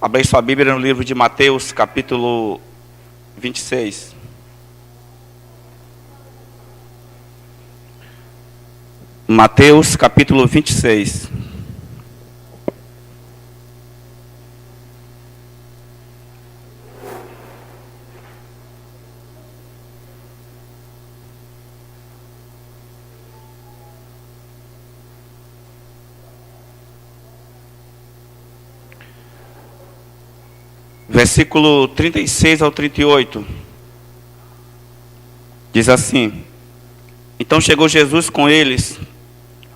Abra sua Bíblia no livro de Mateus, capítulo 26. Mateus, capítulo 26. Versículo 36 ao 38, diz assim: Então chegou Jesus com eles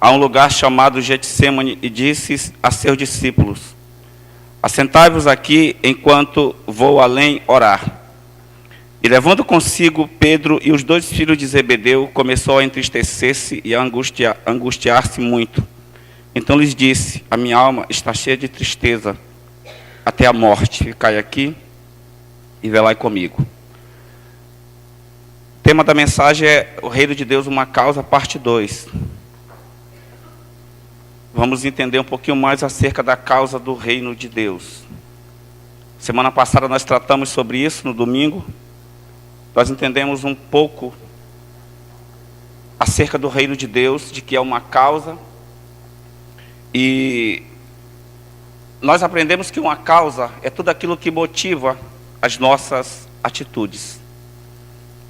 a um lugar chamado Getsêmani e disse a seus discípulos: Assentai-vos aqui enquanto vou além orar. E levando consigo Pedro e os dois filhos de Zebedeu, começou a entristecer-se e a angustiar-se muito. Então lhes disse: A minha alma está cheia de tristeza até a morte. Ficai aqui e velai comigo. O tema da mensagem é o Reino de Deus, uma causa, parte 2. Vamos entender um pouquinho mais acerca da causa do Reino de Deus. Semana passada nós tratamos sobre isso, no domingo. Nós entendemos um pouco acerca do Reino de Deus, de que é uma causa. E nós aprendemos que uma causa é tudo aquilo que motiva as nossas atitudes.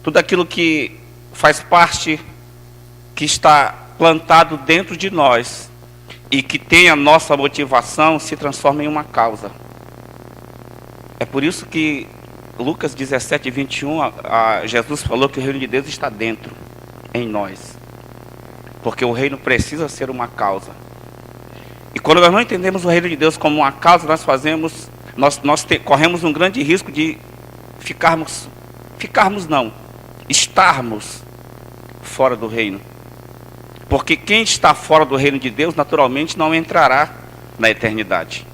Tudo aquilo que faz parte, que está plantado dentro de nós e que tem a nossa motivação, se transforma em uma causa. É por isso que Lucas 17, 21, Jesus falou que o reino de Deus está dentro, em nós. Porque o reino precisa ser uma causa. E quando nós não entendemos o reino de Deus como uma causa, nós corremos um grande risco de estarmos fora do reino. Porque quem está fora do reino de Deus, naturalmente, não entrará na eternidade.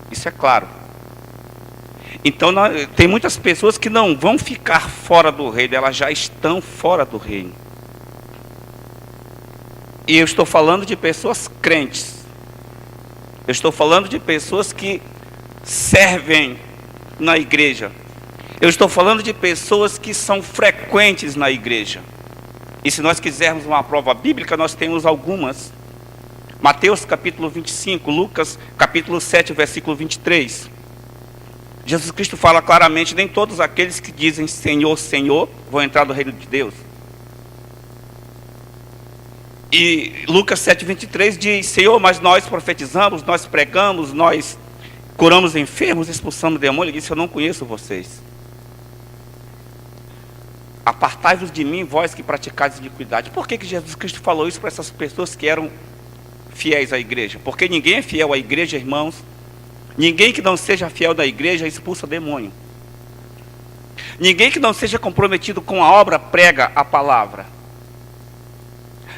Isso é claro. Então, tem muitas pessoas que não vão ficar fora do reino, elas já estão fora do reino. E eu estou falando de pessoas crentes. Eu estou falando de pessoas que servem na igreja. Eu estou falando de pessoas que são frequentes na igreja. E se nós quisermos uma prova bíblica, nós temos algumas. Mateus capítulo 25, Lucas capítulo 7, versículo 23. Jesus Cristo fala claramente: nem todos aqueles que dizem Senhor, Senhor, vão entrar no reino de Deus. E Lucas 7, 23 diz: Senhor, mas nós profetizamos, nós pregamos, nós curamos enfermos, expulsamos demônios. Ele disse: eu não conheço vocês. Apartai-vos de mim, vós que praticais iniquidade. Por que Jesus Cristo falou isso para essas pessoas que eram fiéis à igreja? Porque ninguém é fiel à igreja, irmãos. Ninguém que não seja fiel da igreja expulsa demônio. Ninguém que não seja comprometido com a obra prega a palavra.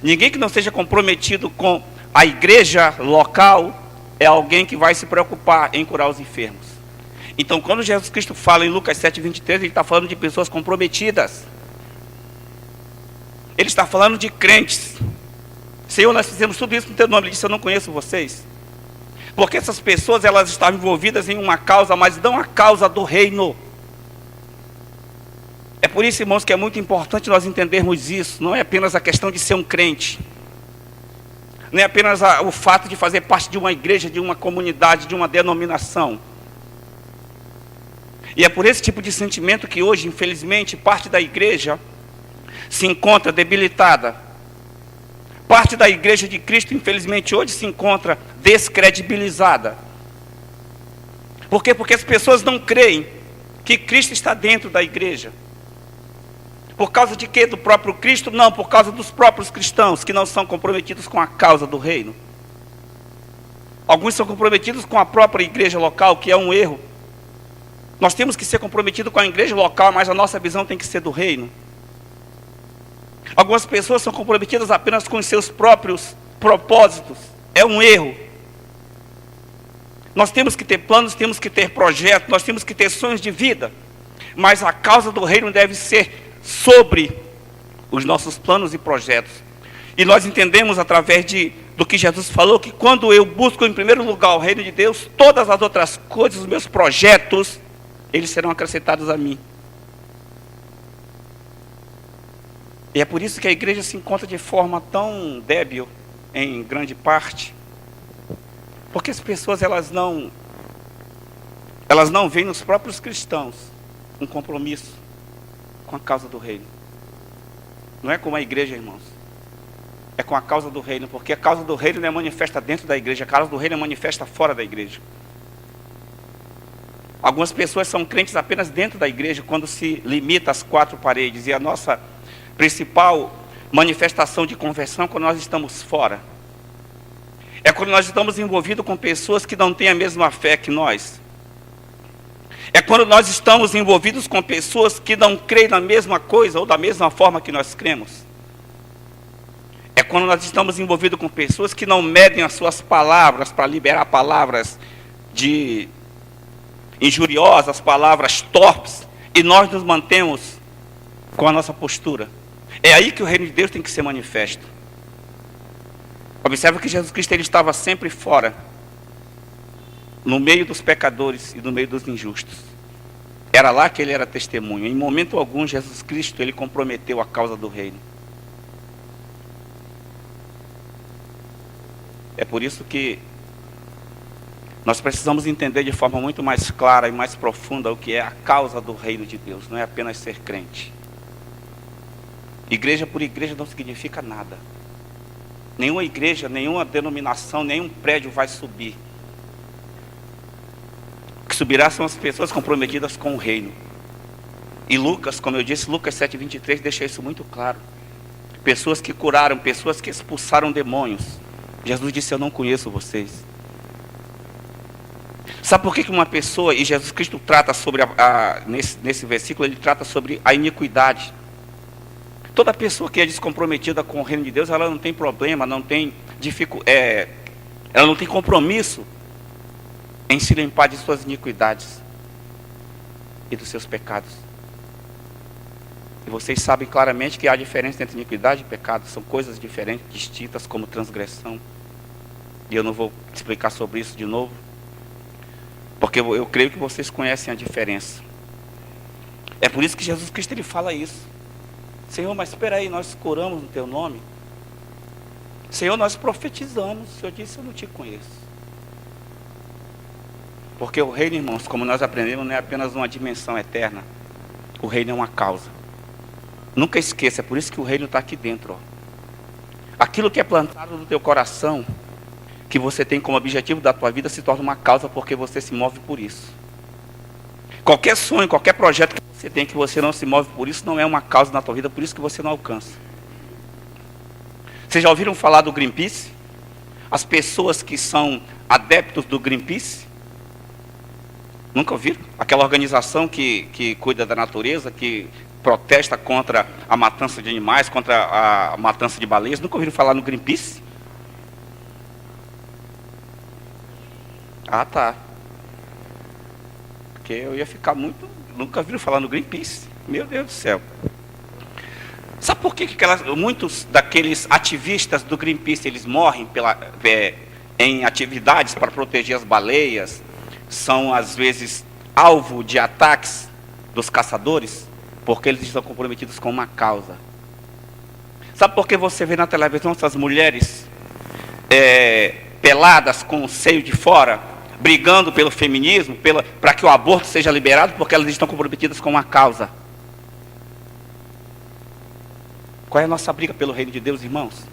Ninguém que não seja comprometido com a igreja local é alguém que vai se preocupar em curar os enfermos. Então, quando Jesus Cristo fala em Lucas 7, 23, ele está falando de pessoas comprometidas. Ele está falando de crentes. Senhor, nós fizemos tudo isso no teu nome. Ele disse: eu não conheço vocês. Porque essas pessoas, elas estavam envolvidas em uma causa, mas não a causa do reino. É por isso, irmãos, que é muito importante nós entendermos isso. Não é apenas a questão de ser um crente. Não é apenas o fato de fazer parte de uma igreja, de uma comunidade, de uma denominação. E é por esse tipo de sentimento que hoje, infelizmente, parte da igreja se encontra debilitada. Parte da igreja de Cristo, infelizmente, hoje se encontra descredibilizada. Por quê? Porque as pessoas não creem que Cristo está dentro da igreja. Por causa de quê? Do próprio Cristo? Não, por causa dos próprios cristãos que não são comprometidos com a causa do reino. Alguns são comprometidos com a própria igreja local, que é um erro. Nós temos que ser comprometidos com a igreja local, mas a nossa visão tem que ser do reino. Algumas pessoas são comprometidas apenas com os seus próprios propósitos. É um erro. Nós temos que ter planos, temos que ter projetos, nós temos que ter sonhos de vida. Mas a causa do reino deve ser sobre os nossos planos e projetos. E nós entendemos através do que Jesus falou, que quando eu busco em primeiro lugar o reino de Deus, todas as outras coisas, os meus projetos, eles serão acrescentados a mim. E é por isso que a igreja se encontra de forma tão débil, em grande parte, porque as pessoas elas não veem nos próprios cristãos um compromisso com a causa do reino. Não é com a igreja, irmãos. É com a causa do reino, porque a causa do reino não é manifesta dentro da igreja, a causa do reino é manifesta fora da igreja. Algumas pessoas são crentes apenas dentro da igreja, quando se limita às quatro paredes, e a nossa principal manifestação de conversão é quando nós estamos fora. É quando nós estamos envolvidos com pessoas que não têm a mesma fé que nós. É quando nós estamos envolvidos com pessoas que não creem na mesma coisa ou da mesma forma que nós cremos. É quando nós estamos envolvidos com pessoas que não medem as suas palavras para liberar palavras injuriosas, palavras torpes, e nós nos mantemos com a nossa postura. É aí que o reino de Deus tem que ser manifesto. Observe que Jesus Cristo ele estava sempre fora, no meio dos pecadores e no meio dos injustos. Era lá que ele era testemunho. Em momento algum, Jesus Cristo ele comprometeu a causa do reino. É por isso que nós precisamos entender de forma muito mais clara e mais profunda o que é a causa do reino de Deus. Não é apenas ser crente. Igreja por igreja não significa nada. Nenhuma igreja, nenhuma denominação, nenhum prédio vai subir. O que subirá são as pessoas comprometidas com o reino. E Lucas, como eu disse, Lucas 7:23 deixa isso muito claro. Pessoas que curaram, pessoas que expulsaram demônios. Jesus disse: eu não conheço vocês. Sabe por que uma pessoa, e Jesus Cristo trata sobre, nesse versículo, ele trata sobre a iniquidade. Toda pessoa que é descomprometida com o reino de Deus, ela não tem problema, ela não tem compromisso em se limpar de suas iniquidades e dos seus pecados. E vocês sabem claramente que há diferença entre iniquidade e pecado. São coisas diferentes, distintas, como transgressão. E eu não vou explicar sobre isso de novo, porque eu creio que vocês conhecem a diferença. É por isso que Jesus Cristo ele fala isso. Senhor, mas espera aí, nós curamos no teu nome. Senhor, nós profetizamos. O Senhor disse: eu não te conheço. Porque o reino, irmãos, como nós aprendemos, não é apenas uma dimensão eterna. O reino é uma causa. Nunca esqueça, é por isso que o reino está aqui dentro. Ó. Aquilo que é plantado no teu coração, que você tem como objetivo da tua vida, se torna uma causa porque você se move por isso. Qualquer sonho, qualquer projeto que você tem que você não se move por isso, não é uma causa na tua vida, por isso que você não alcança. Vocês já ouviram falar do Greenpeace? As pessoas que são adeptos do Greenpeace? Nunca ouviram? Aquela organização que cuida da natureza, que protesta contra a matança de animais, contra a matança de baleias. Nunca ouviram falar no Greenpeace? Ah, tá. Porque eu ia ficar muito... Nunca ouviram falar no Greenpeace? Meu Deus do céu. Sabe por que muitos daqueles ativistas do Greenpeace, eles morrem em atividades para proteger as baleias? São, às vezes, alvo de ataques dos caçadores? Porque eles estão comprometidos com uma causa. Sabe por que você vê na televisão essas mulheres peladas com o seio de fora, brigando pelo feminismo, para que o aborto seja liberado? Porque elas estão comprometidas com uma causa. Qual é a nossa briga pelo reino de Deus, irmãos?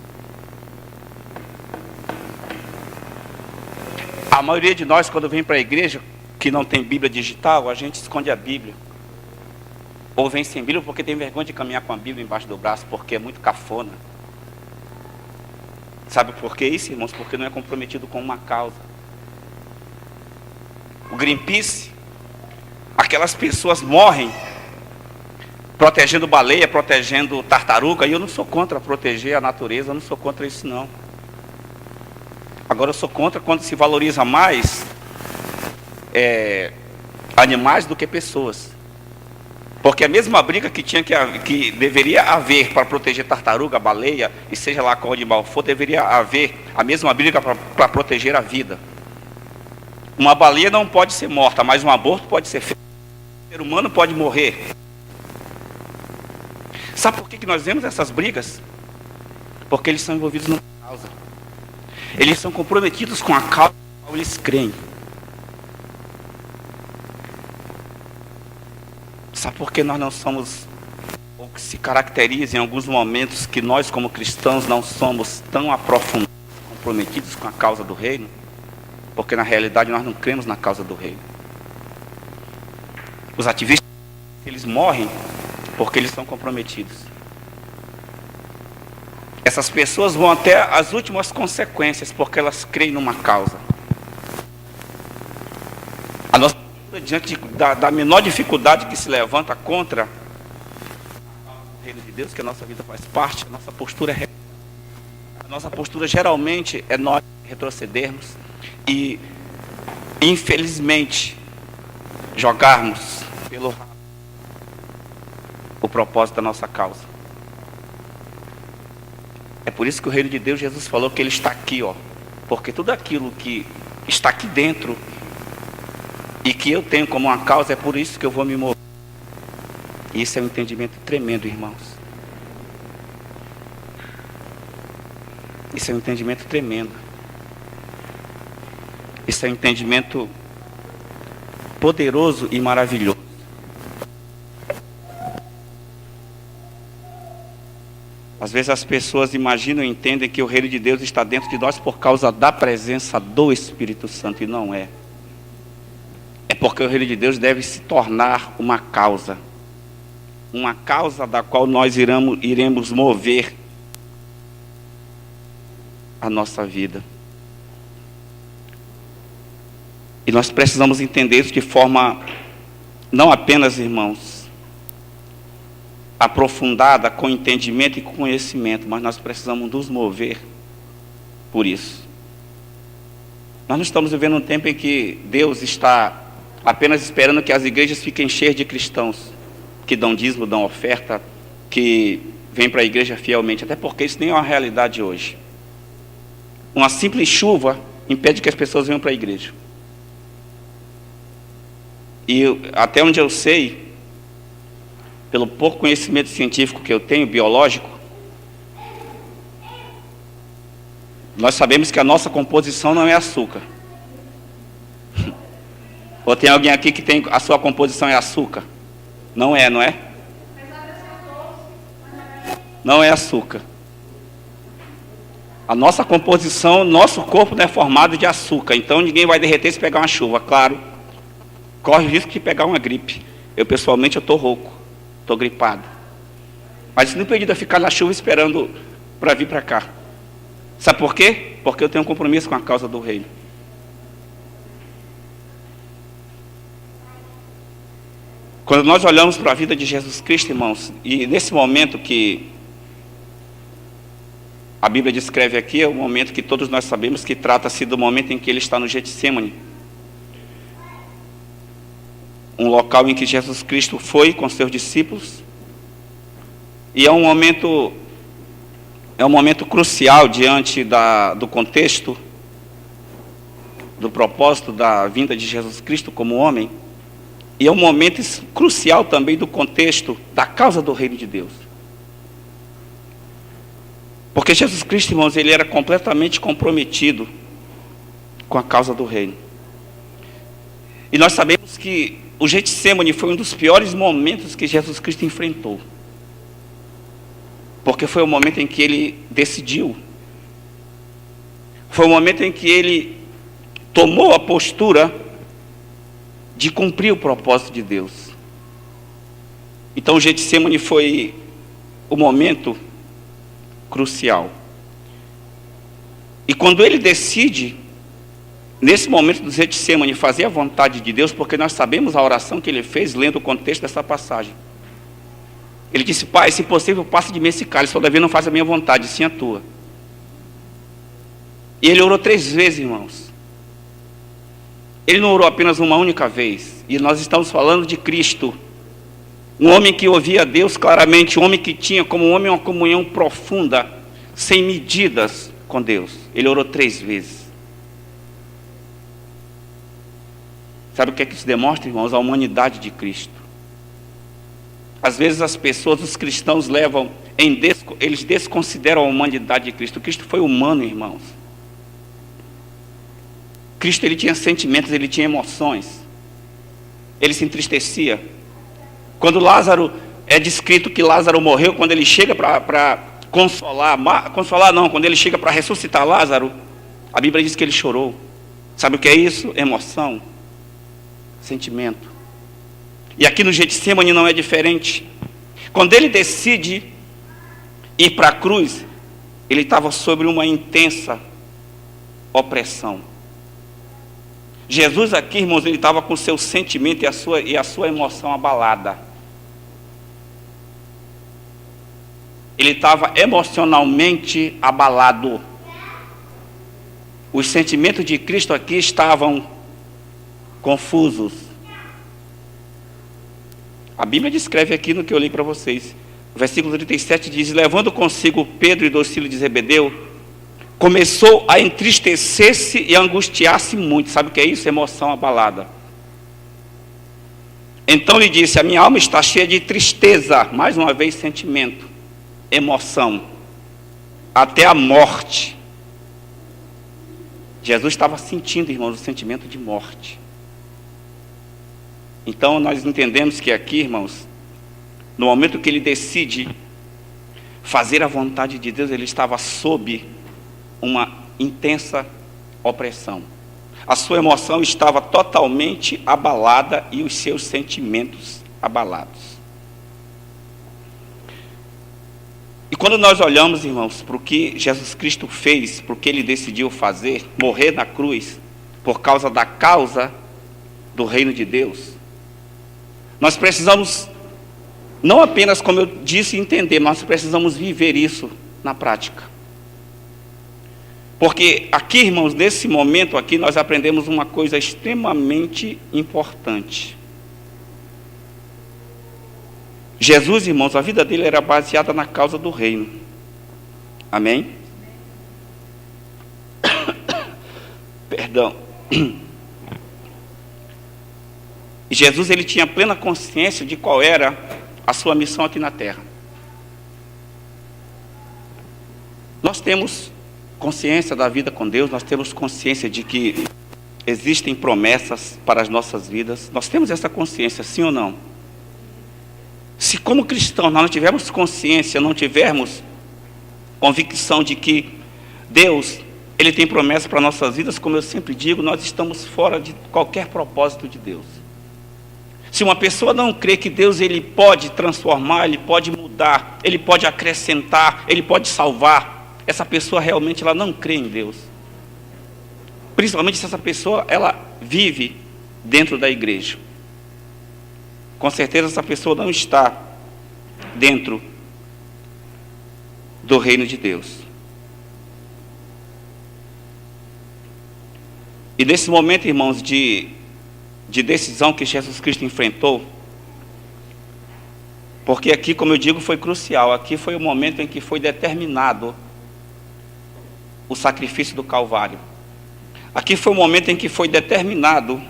A maioria de nós, quando vem para a igreja, que não tem Bíblia digital, a gente esconde a Bíblia. Ou vem sem Bíblia porque tem vergonha de caminhar com a Bíblia embaixo do braço, porque é muito cafona. Sabe por que isso, irmãos? Porque não é comprometido com uma causa. O Greenpeace, aquelas pessoas morrem protegendo baleia, protegendo tartaruga, e eu não sou contra proteger a natureza, eu não sou contra isso não. Agora eu sou contra quando se valoriza mais animais do que pessoas. Porque a mesma briga que deveria haver para proteger tartaruga, baleia, e seja lá qual animal for, deveria haver a mesma briga para proteger a vida. Uma baleia não pode ser morta, mas um aborto pode ser feito. O ser humano pode morrer. Sabe por que nós vemos essas brigas? Porque eles são envolvidos numa causa. Eles são comprometidos com a causa na qual eles creem. Sabe por que nós não somos, ou que se caracteriza em alguns momentos que nós como cristãos não somos tão aprofundados, comprometidos com a causa do reino? Porque na realidade nós não cremos na causa do reino. Os ativistas, eles morrem porque eles são comprometidos. Essas pessoas vão até as últimas consequências porque elas creem numa causa. A nossa diante da menor dificuldade que se levanta contra o reino de Deus, que a nossa vida faz parte, a nossa postura geralmente é nós retrocedermos e, infelizmente, jogarmos pelo rabo o propósito da nossa causa. É por isso que o reino de Deus, Jesus falou que ele está aqui, porque tudo aquilo que está aqui dentro e que eu tenho como uma causa, é por isso que eu vou me mover. E isso é um entendimento tremendo, irmãos. Isso é um entendimento tremendo. Isso é um entendimento poderoso e maravilhoso. Às vezes as pessoas imaginam e entendem que o reino de Deus está dentro de nós por causa da presença do Espírito Santo, e não é. É porque o reino de Deus deve se tornar uma causa da qual nós iremos mover a nossa vida. E nós precisamos entender isso de forma, não apenas, irmãos, aprofundada, com entendimento e com conhecimento, mas nós precisamos nos mover por isso. Nós não estamos vivendo um tempo em que Deus está apenas esperando que as igrejas fiquem cheias de cristãos que dão dízimo, dão oferta, que vêm para a igreja fielmente, até porque isso nem é uma realidade hoje. Uma simples chuva impede que as pessoas venham para a igreja. E até onde eu sei, pelo pouco conhecimento científico que eu tenho, biológico, nós sabemos que a nossa composição não é açúcar. Ou tem alguém aqui que tem a sua composição é açúcar? Não é, não é? Não é açúcar. A nossa composição, nosso corpo não é formado de açúcar. Então ninguém vai derreter se pegar uma chuva, claro. Corre o risco de pegar uma gripe. Eu pessoalmente estou rouco, estou gripado. Mas isso não impede de eu ficar na chuva esperando para vir para cá. Sabe por quê? Porque eu tenho um compromisso com a causa do reino. Quando nós olhamos para a vida de Jesus Cristo, irmãos, e nesse momento que a Bíblia descreve aqui, é o momento que todos nós sabemos que trata-se do momento em que ele está no Getsêmani. Um local em que Jesus Cristo foi com seus discípulos. E é um momento crucial diante do contexto, do propósito da vinda de Jesus Cristo como homem. E é um momento crucial também do contexto da causa do reino de Deus. Porque Jesus Cristo, irmãos, ele era completamente comprometido com a causa do reino. E nós sabemos que o Getsêmani foi um dos piores momentos que Jesus Cristo enfrentou. Porque foi o momento em que ele decidiu. Foi o momento em que ele tomou a postura de cumprir o propósito de Deus. Então o Getsêmani foi o momento crucial. E quando ele decide, nesse momento do Getsêmani, fazer a vontade de Deus, porque nós sabemos a oração que ele fez, lendo o contexto dessa passagem. Ele disse: Pai, se possível, passe de mim esse cálice, todavia não faça a minha vontade, sim a tua. E ele orou 3 vezes, irmãos. Ele não orou apenas uma única vez. E nós estamos falando de Cristo. Um homem que ouvia Deus claramente, um homem que tinha como homem uma comunhão profunda, sem medidas com Deus. Ele orou 3 vezes. Sabe o que é que isso demonstra, irmãos? A humanidade de Cristo. Às vezes as pessoas, os cristãos eles desconsideram a humanidade de Cristo. Cristo foi humano, irmãos. Cristo, ele tinha sentimentos, ele tinha emoções. Ele se entristecia. Quando Lázaro, é descrito que Lázaro morreu, quando ele chega para consolar não, quando ele chega para ressuscitar Lázaro, a Bíblia diz que ele chorou. Sabe o que é isso? Emoção, sentimento. E aqui no Getsemane não é diferente. Quando ele decide ir para a cruz, ele estava sobre uma intensa opressão. Jesus aqui, irmãos, ele estava com o seu sentimento e a sua emoção abalada. Ele estava emocionalmente abalado. Os sentimentos de Cristo aqui estavam confusos. A Bíblia descreve aqui no que eu li para vocês. O versículo 37 diz: levando consigo Pedro e 2 filhos de Zebedeu, começou a entristecer-se e a angustiar-se muito. Sabe o que é isso? Emoção abalada. Então lhe disse: a minha alma está cheia de tristeza. Mais uma vez, sentimento, emoção, até a morte. Jesus estava sentindo, irmãos, o sentimento de morte. Então nós entendemos que aqui, irmãos, no momento que ele decide fazer a vontade de Deus, ele estava sob uma intensa opressão. A sua emoção estava totalmente abalada e os seus sentimentos abalados. E quando nós olhamos, irmãos, para o que Jesus Cristo fez, para o que ele decidiu fazer, morrer na cruz, por causa da causa do reino de Deus, nós precisamos, não apenas, como eu disse, entender, mas nós precisamos viver isso na prática. Porque aqui, irmãos, nesse momento aqui, nós aprendemos uma coisa extremamente importante. Jesus, irmãos, a vida dele era baseada na causa do reino. Amém? Perdão. E Jesus, ele tinha plena consciência de qual era a sua missão aqui na terra. Nós temos consciência da vida com Deus, nós temos consciência de que existem promessas para as nossas vidas. Nós temos essa consciência, sim ou não? Se como cristãos nós não tivermos consciência, não tivermos convicção de que Deus, ele tem promessas para nossas vidas, como eu sempre digo, nós estamos fora de qualquer propósito de Deus. Se uma pessoa não crê que Deus, ele pode transformar, ele pode mudar, ele pode acrescentar, ele pode salvar, essa pessoa realmente ela não crê em Deus. Principalmente se essa pessoa ela vive dentro da igreja. Com certeza essa pessoa não está dentro do reino de Deus. E nesse momento, irmãos, de decisão que Jesus Cristo enfrentou, porque aqui, como eu digo, foi crucial. Aqui foi o momento em que foi determinado o sacrifício do Calvário. Aqui foi o momento em que foi determinado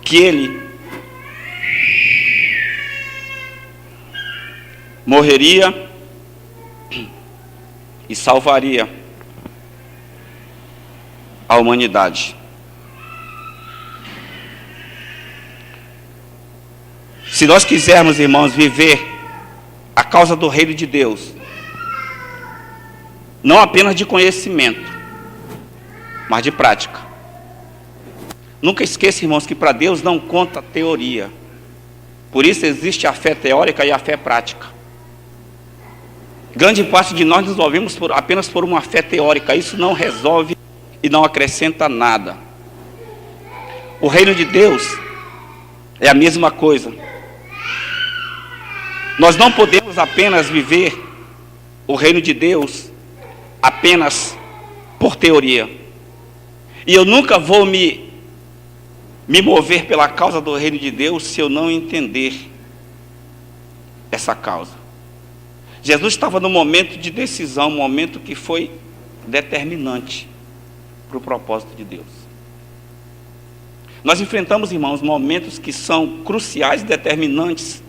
que ele morreria e salvaria a humanidade. Se nós quisermos, irmãos, viver a causa do reino de Deus, não apenas de conhecimento, mas de prática. Nunca esqueça, irmãos, que para Deus não conta teoria. Por isso existe a fé teórica e a fé prática. Grande parte de nós nos movemos apenas por uma fé teórica. Isso não resolve e não acrescenta nada. O reino de Deus é a mesma coisa. Nós não podemos apenas viver o reino de Deus apenas por teoria. E eu nunca vou me me mover pela causa do reino de Deus se eu não entender essa causa. Jesus estava no momento de decisão, um momento que foi determinante para o propósito de Deus. Nós enfrentamos, irmãos, momentos que são cruciais e determinantes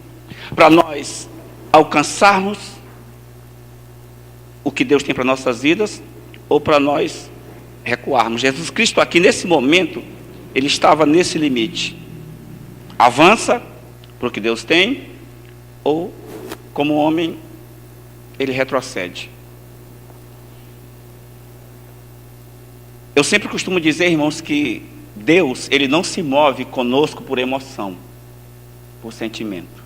para nós alcançarmos o que Deus tem para nossas vidas ou para nós recuarmos. Jesus Cristo aqui nesse momento, ele estava nesse limite. Avança para o que Deus tem, ou como homem, ele retrocede. Eu sempre costumo dizer, irmãos, que Deus, ele não se move conosco por emoção, por sentimento.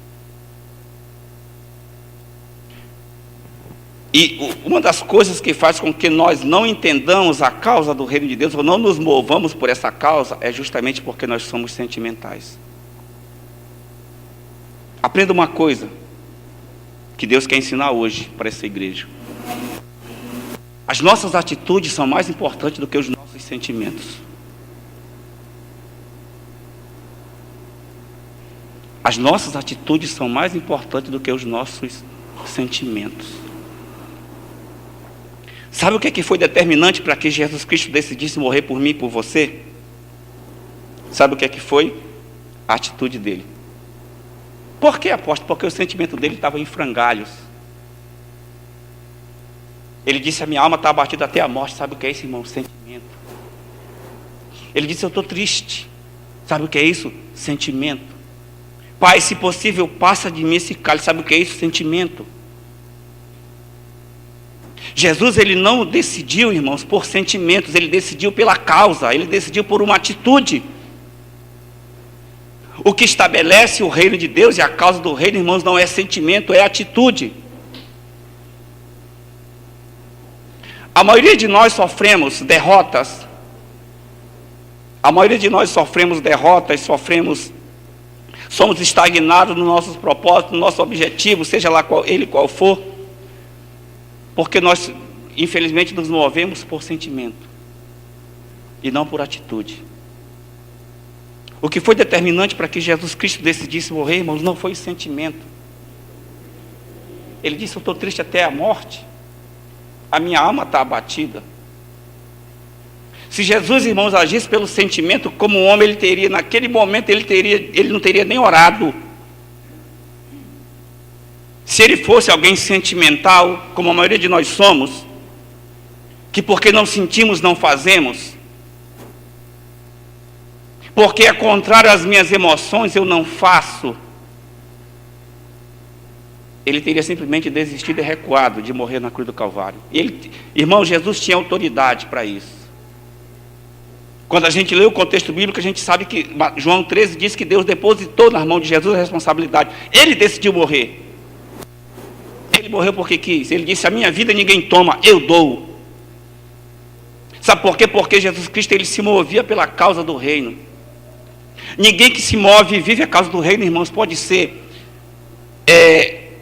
E uma das coisas que faz com que nós não entendamos a causa do reino de Deus, ou não nos movamos por essa causa, é justamente porque nós somos sentimentais. Aprenda uma coisa que Deus quer ensinar hoje para essa igreja. As nossas atitudes são mais importantes do que os nossos sentimentos. As nossas atitudes são mais importantes do que os nossos sentimentos. Sabe o que foi determinante para que Jesus Cristo decidisse morrer por mim e por você? Sabe o que foi? A atitude dele. Por que, apóstolo? Porque o sentimento dele estava em frangalhos. Ele disse, a minha alma está abatida até a morte. Sabe o que é isso, irmão? Sentimento. Ele disse, eu estou triste. Sabe o que é isso? Sentimento. Pai, se possível, passa de mim esse cálice. Sabe o que é isso? Sentimento. Jesus, ele não decidiu, irmãos, por sentimentos. Ele decidiu pela causa. Ele decidiu por uma atitude. O que estabelece o reino de Deus e a causa do reino, irmãos, não é sentimento, é atitude. A maioria de nós sofremos derrotas. A maioria de nós sofremos derrotas, somos estagnados nos nossos propósitos, no nosso objetivo, seja lá qual for, porque nós, infelizmente, nos movemos por sentimento e não por atitude. O que foi determinante para que Jesus Cristo decidisse morrer, irmãos, não foi o sentimento. Ele disse, eu estou triste até a morte. A minha alma está abatida. Se Jesus, irmãos, agisse pelo sentimento, como um homem, ele teria, naquele momento, ele não teria nem orado. Se ele fosse alguém sentimental, como a maioria de nós somos, que porque não sentimos, não fazemos, porque é contrário às minhas emoções, eu não faço, ele teria simplesmente desistido e recuado de morrer na cruz do Calvário. Irmão, Jesus tinha autoridade para isso. Quando a gente lê o contexto bíblico, a gente sabe que João 13 diz que Deus depositou nas mãos de Jesus a responsabilidade. Ele decidiu morrer. Ele morreu porque quis. Ele disse, a minha vida ninguém toma, eu dou. Sabe por quê? Porque Jesus Cristo, ele se movia pela causa do reino. Ninguém que se move e vive a causa do reino, irmãos, pode ser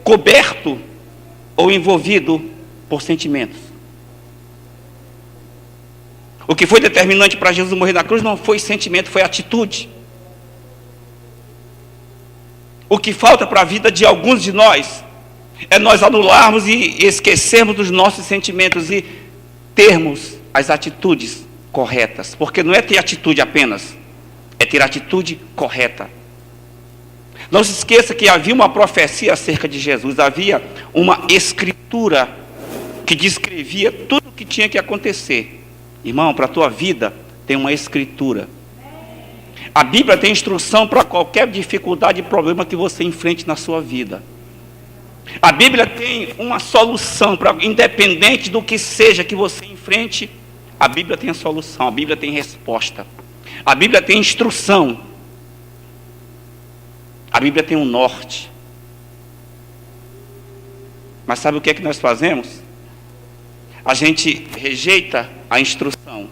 coberto ou envolvido por sentimentos. O que foi determinante para Jesus morrer na cruz não foi sentimento, foi atitude. O que falta para a vida de alguns de nós é nós anularmos e esquecermos dos nossos sentimentos e termos as atitudes corretas. Porque não é ter atitude apenas, é ter atitude correta. Não se esqueça que havia uma profecia acerca de Jesus, havia uma escritura que descrevia tudo o que tinha que acontecer. Irmão, para a tua vida tem uma escritura. A Bíblia tem instrução para qualquer dificuldade e problema que você enfrente na sua vida. A Bíblia tem uma solução, independente do que seja que você enfrente, a Bíblia tem a solução, a Bíblia tem resposta. A Bíblia tem instrução. A Bíblia tem um norte. Mas sabe o que é que nós fazemos? A gente rejeita a instrução.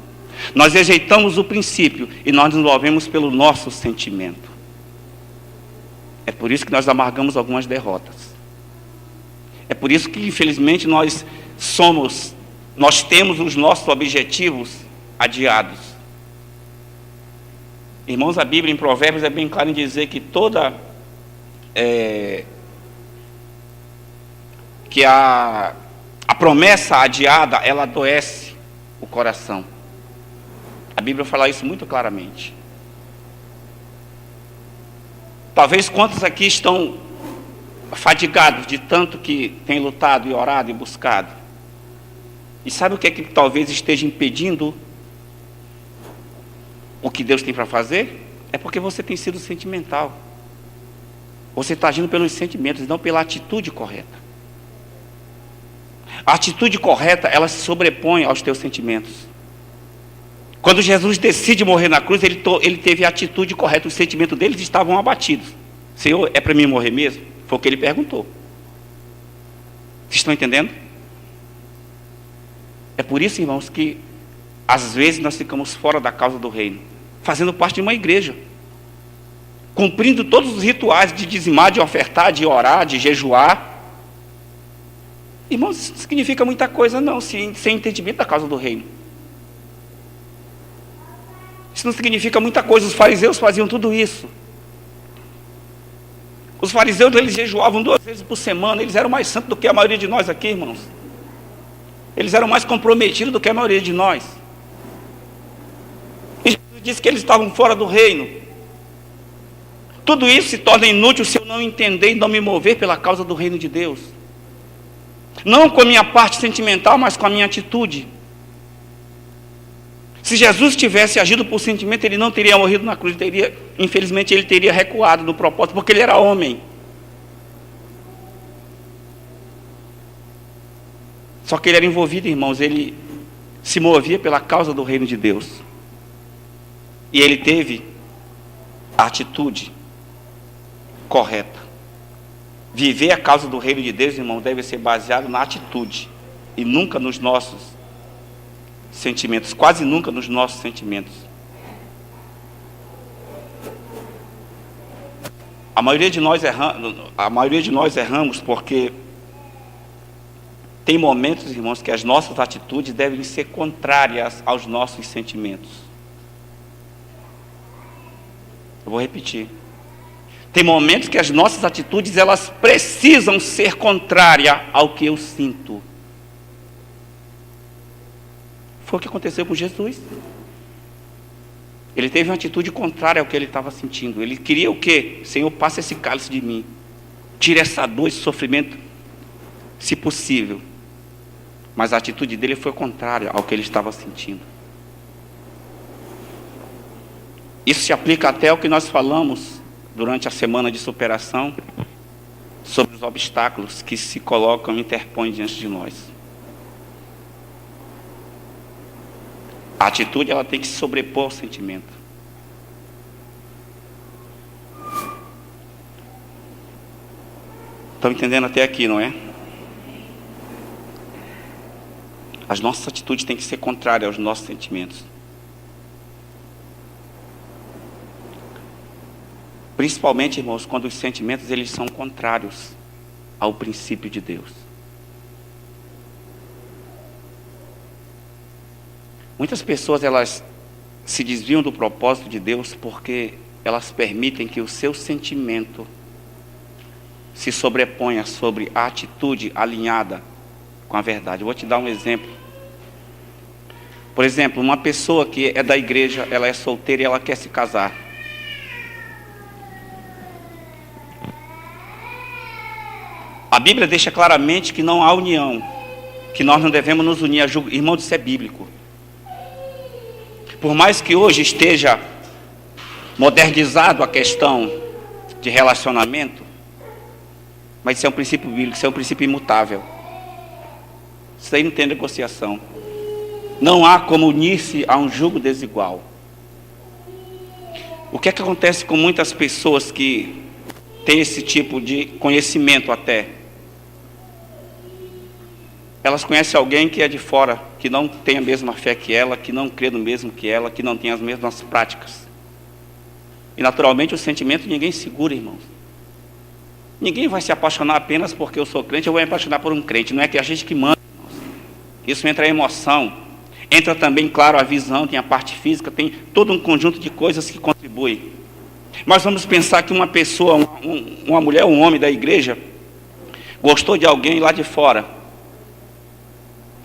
Nós rejeitamos o princípio e nós nos movemos pelo nosso sentimento. É por isso que nós amargamos algumas derrotas. É por isso que, infelizmente, nós temos os nossos objetivos adiados. Irmãos, a Bíblia em Provérbios é bem clara em dizer que que a promessa adiada, ela adoece o coração. A Bíblia fala isso muito claramente. Talvez quantos aqui estão fadigados de tanto que têm lutado e orado e buscado. E sabe o que é que talvez esteja impedindo o que Deus tem para fazer? É porque você tem sido sentimental. Você está agindo pelos sentimentos, não pela atitude correta. A atitude correta, ela se sobrepõe aos teus sentimentos. Quando Jesus decide morrer na cruz, ele teve a atitude correta. Os sentimentos deles estavam abatidos. Senhor, é para mim morrer mesmo? Foi o que ele perguntou. Vocês estão entendendo? É por isso, irmãos, que às vezes nós ficamos fora da causa do reino, fazendo parte de uma igreja, cumprindo todos os rituais de dizimar, de ofertar, de orar, de jejuar. Irmãos, isso não significa muita coisa não, sem entendimento da causa do reino. Isso não significa muita coisa. Os fariseus faziam tudo isso. Os fariseus, eles jejuavam 2 vezes por semana. Eles eram mais santos do que a maioria de nós aqui, irmãos. Eles eram mais comprometidos do que a maioria de nós. E Jesus disse que eles estavam fora do reino. Tudo isso se torna inútil se eu não entender e não me mover pela causa do reino de Deus. Não com a minha parte sentimental, mas com a minha atitude. Se Jesus tivesse agido por sentimento, ele não teria morrido na cruz. Infelizmente, ele teria recuado no propósito, porque ele era homem. Só que ele era envolvido, irmãos, ele se movia pela causa do reino de Deus. E ele teve a atitude correta. Viver a causa do reino de Deus, irmão, deve ser baseado na atitude e nunca nos nossos sentimentos, quase nunca nos nossos sentimentos. A maioria de nós erramos porque tem momentos, irmãos, que as nossas atitudes devem ser contrárias aos nossos sentimentos. Eu vou repetir. Tem momentos que as nossas atitudes, elas precisam ser contrárias ao que eu sinto. Foi o que aconteceu com Jesus. Ele teve uma atitude contrária ao que ele estava sentindo. Ele queria o quê? Senhor, passa esse cálice de mim. Tire essa dor, esse sofrimento, se possível. Mas a atitude dele foi contrária ao que ele estava sentindo. Isso se aplica até ao que nós falamos durante a semana de superação, sobre os obstáculos que se colocam e interpõem diante de nós. A atitude, ela tem que se sobrepor ao sentimento. Estão entendendo até aqui, não é? As nossas atitudes têm que ser contrárias aos nossos sentimentos. Principalmente, irmãos, quando os sentimentos eles são contrários ao princípio de Deus. Muitas pessoas, elas se desviam do propósito de Deus porque elas permitem que o seu sentimento se sobreponha sobre a atitude alinhada com a verdade. Eu vou te dar um exemplo. Por exemplo, uma pessoa que é da igreja, ela é solteira e ela quer se casar. A Bíblia deixa claramente que não há união, que nós não devemos nos unir a julgo. Irmão, isso é bíblico. Por mais que hoje esteja modernizado a questão de relacionamento, mas isso é um princípio bíblico, isso é um princípio imutável. Isso aí não tem negociação. Não há como unir-se a um jugo desigual. O que é que acontece com muitas pessoas que têm esse tipo de conhecimento até? Elas conhecem alguém que é de fora, que não tem a mesma fé que ela, que não crê no mesmo que ela, que não tem as mesmas práticas. E naturalmente o sentimento ninguém segura, irmãos. Ninguém vai se apaixonar apenas porque eu sou crente, eu vou me apaixonar por um crente. Não é que a gente que manda, irmãos. Isso entra em emoção. Entra também, claro, a visão, tem a parte física, tem todo um conjunto de coisas que contribuem. Mas vamos pensar que uma pessoa, uma mulher, um homem da igreja, gostou de alguém lá de fora.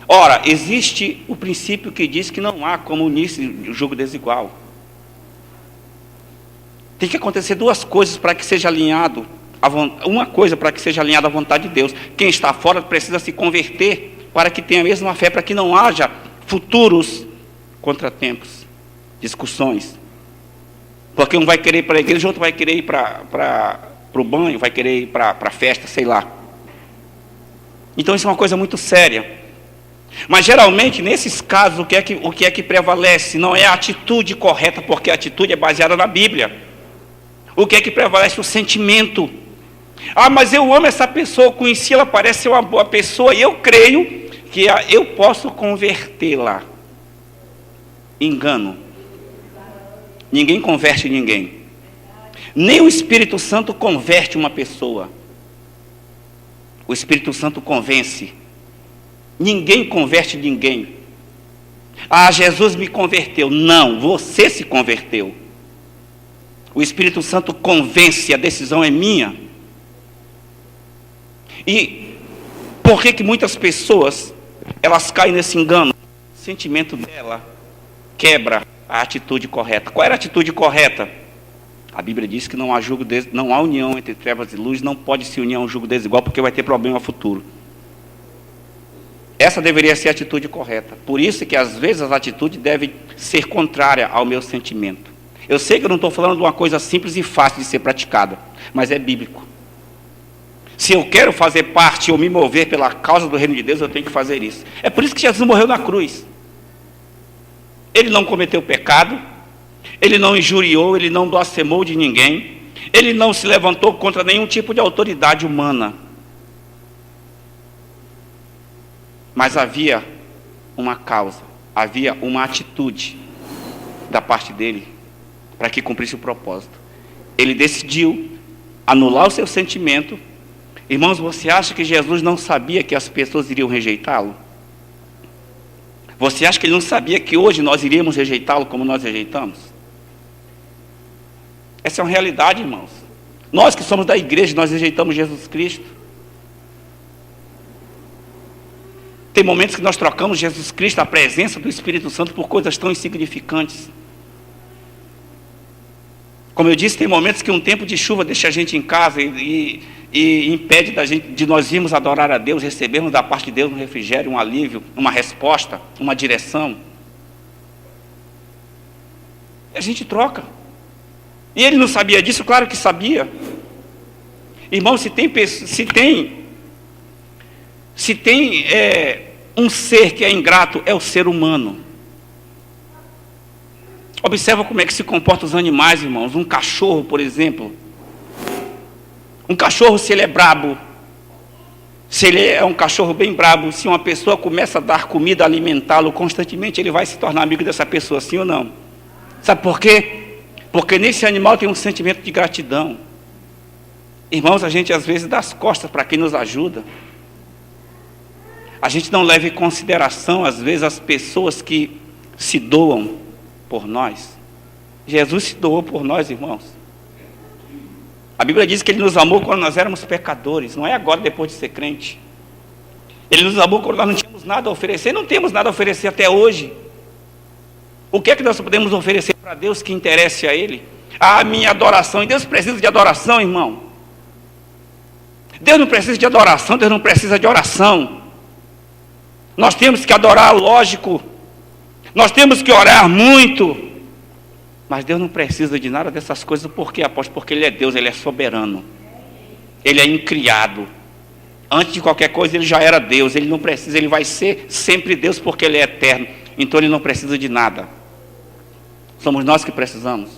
Ora, existe o princípio que diz que não há como unir-se julgo desigual. Tem que acontecer duas coisas para que seja alinhado, uma coisa para que seja alinhada à vontade de Deus. Quem está fora precisa se converter para que tenha a mesma fé, para que não haja futuros contratempos, discussões. Porque um vai querer ir para a igreja, outro vai querer ir para o banho, vai querer ir para a festa, sei lá. Então isso é uma coisa muito séria. Mas geralmente, nesses casos, o que é que prevalece? Não é a atitude correta, porque a atitude é baseada na Bíblia. O que é que prevalece? O sentimento. Ah, mas eu amo essa pessoa, eu conheci, ela parece ser uma boa pessoa, e eu creio que eu posso convertê-la. Engano. Ninguém converte ninguém. Nem o Espírito Santo converte uma pessoa. O Espírito Santo convence. Ninguém converte ninguém. Ah, Jesus me converteu. Não, você se converteu. O Espírito Santo convence, a decisão é minha. E por que muitas pessoas, elas caem nesse engano? O sentimento dela quebra a atitude correta. Qual era a atitude correta? A Bíblia diz que não há não há união entre trevas e luz, não pode se unir a um jugo desigual, porque vai ter problema futuro. Essa deveria ser a atitude correta. Por isso que às vezes a atitude deve ser contrária ao meu sentimento. Eu sei que eu não estou falando de uma coisa simples e fácil de ser praticada, mas é bíblico. Se eu quero fazer parte ou me mover pela causa do reino de Deus, eu tenho que fazer isso. É por isso que Jesus morreu na cruz. Ele não cometeu pecado, ele não injuriou, ele não blasfemou de ninguém, ele não se levantou contra nenhum tipo de autoridade humana. Mas havia uma causa, havia uma atitude da parte dele para que cumprisse o propósito. Ele decidiu anular o seu sentimento. Irmãos, você acha que Jesus não sabia que as pessoas iriam rejeitá-lo? Você acha que ele não sabia que hoje nós iríamos rejeitá-lo como nós rejeitamos? Essa é uma realidade, irmãos. Nós que somos da igreja, nós rejeitamos Jesus Cristo. Tem momentos que nós trocamos Jesus Cristo, a presença do Espírito Santo, por coisas tão insignificantes. Como eu disse, tem momentos que um tempo de chuva deixa a gente em casa e impede de nós irmos adorar a Deus, recebermos da parte de Deus um refrigério, um alívio, uma resposta, uma direção. E a gente troca. E ele não sabia disso? Claro que sabia. Irmão, se tem um ser que é ingrato, é o ser humano. Observa como é que se comportam os animais, irmãos. Um cachorro, por exemplo. Um cachorro, se ele é brabo, se ele é um cachorro bem brabo, se uma pessoa começa a dar comida, alimentá-lo constantemente, ele vai se tornar amigo dessa pessoa, sim ou não? Sabe por quê? Porque nesse animal tem um sentimento de gratidão. Irmãos, a gente às vezes dá as costas para quem nos ajuda. A gente não leva em consideração, às vezes, as pessoas que se doam por nós. Jesus se doou por nós, irmãos. A Bíblia diz que Ele nos amou quando nós éramos pecadores, não é agora, depois de ser crente. Ele nos amou quando nós não tínhamos nada a oferecer, não temos nada a oferecer até hoje. O que é que nós podemos oferecer para Deus que interesse a Ele? A minha adoração, e Deus precisa de adoração, irmão. Deus não precisa de adoração, Deus não precisa de oração. Nós temos que adorar, lógico. Nós temos que orar muito. Mas Deus não precisa de nada dessas coisas. Por quê, apóstolo? Porque Ele é Deus, Ele é soberano. Ele é incriado. Antes de qualquer coisa, Ele já era Deus. Ele não precisa, Ele vai ser sempre Deus porque Ele é eterno. Então Ele não precisa de nada. Somos nós que precisamos.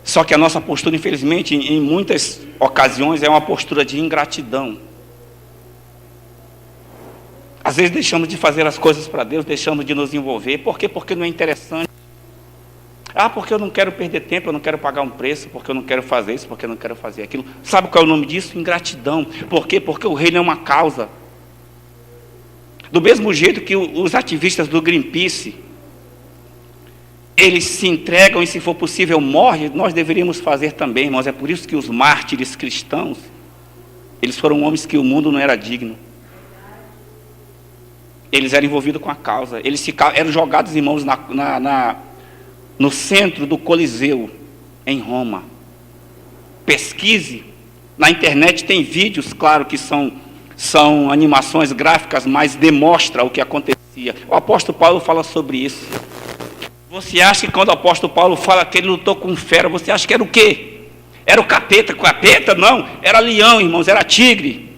Só que a nossa postura, infelizmente, em muitas ocasiões, é uma postura de ingratidão. Às vezes deixamos de fazer as coisas para Deus, deixamos de nos envolver. Por quê? Porque não é interessante. Ah, porque eu não quero perder tempo, eu não quero pagar um preço, porque eu não quero fazer isso, porque eu não quero fazer aquilo. Sabe qual é o nome disso? Ingratidão. Por quê? Porque o reino é uma causa. Do mesmo jeito que os ativistas do Greenpeace, eles se entregam e, se for possível, morrem, nós deveríamos fazer também, irmãos. É por isso que os mártires cristãos, eles foram homens que o mundo não era digno. Eles eram envolvidos com a causa. Eles eram jogados, irmãos, no centro do Coliseu, em Roma. Pesquise. Na internet tem vídeos, claro que são animações gráficas, mas demonstra o que acontecia. O apóstolo Paulo fala sobre isso. Você acha que quando o apóstolo Paulo fala que ele lutou com fera, você acha que era o quê? Era o capeta? Capeta? Não, era leão, irmãos, era tigre.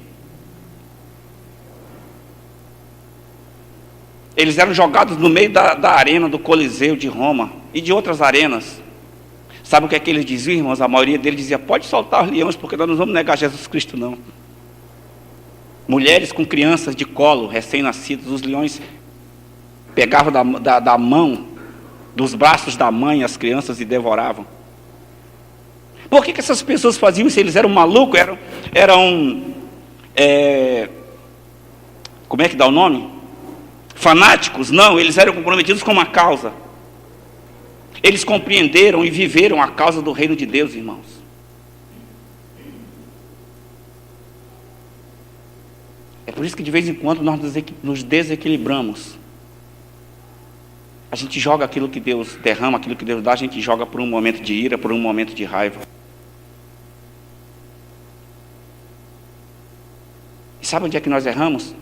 Eles eram jogados no meio da arena do Coliseu de Roma e de outras arenas. Sabe o que é que eles diziam, irmãos? A maioria deles dizia: pode soltar os leões, porque nós não vamos negar Jesus Cristo, não. Mulheres com crianças de colo, recém-nascidos, os leões pegavam da mão, dos braços da mãe, as crianças, e devoravam. Por que essas pessoas faziam isso? Eles eram malucos? Como é que dá o nome? Fanáticos? Não, eles eram comprometidos com uma causa. Eles compreenderam e viveram a causa do reino de Deus, irmãos. É por isso que de vez em quando nós nos desequilibramos. A gente joga aquilo que Deus derrama, aquilo que Deus dá, a gente joga por um momento de ira, por um momento de raiva. E sabe onde é que nós erramos?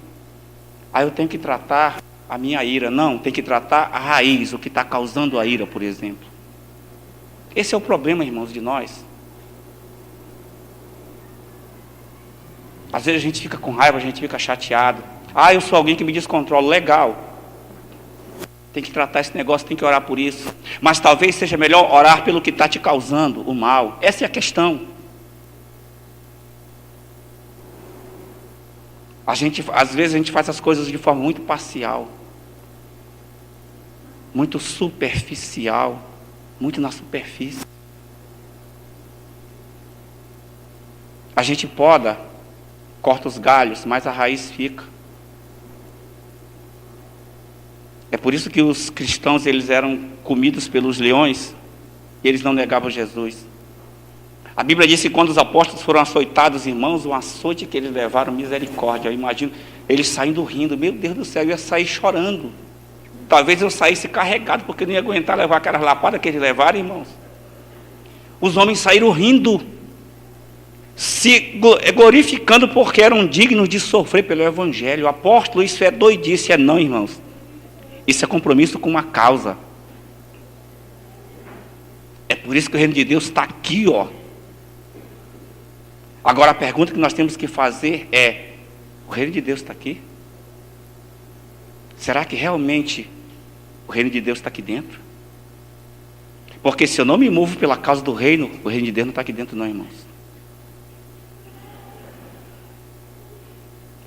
Eu tenho que tratar a minha ira. Não, tem que tratar a raiz, o que está causando a ira, por exemplo. Esse é o problema, irmãos, de nós. Às vezes a gente fica com raiva, a gente fica chateado. Eu sou alguém que me descontrola. Legal. Tem que tratar esse negócio, tem que orar por isso. Mas talvez seja melhor orar pelo que está te causando o mal. Essa é a questão. Às vezes a gente faz as coisas de forma muito parcial, muito superficial, muito na superfície. A gente poda, corta os galhos, mas a raiz fica. É por isso que os cristãos, eles eram comidos pelos leões e eles não negavam Jesus. A Bíblia diz que quando os apóstolos foram açoitados, irmãos, o açoite que eles levaram, misericórdia. Eu imagino eles saindo rindo. Meu Deus do céu, eu ia sair chorando. Talvez eu saísse carregado, porque eu não ia aguentar levar aquelas lapadas que eles levaram, irmãos. Os homens saíram rindo, se glorificando porque eram dignos de sofrer pelo Evangelho. O apóstolo, isso é doidice. Não, irmãos. Isso é compromisso com uma causa. É por isso que o reino de Deus está aqui, ó. Agora a pergunta que nós temos que fazer é: o reino de Deus está aqui? Será que realmente o reino de Deus está aqui dentro? Porque se eu não me movo pela causa do reino, o reino de Deus não está aqui dentro não, irmãos.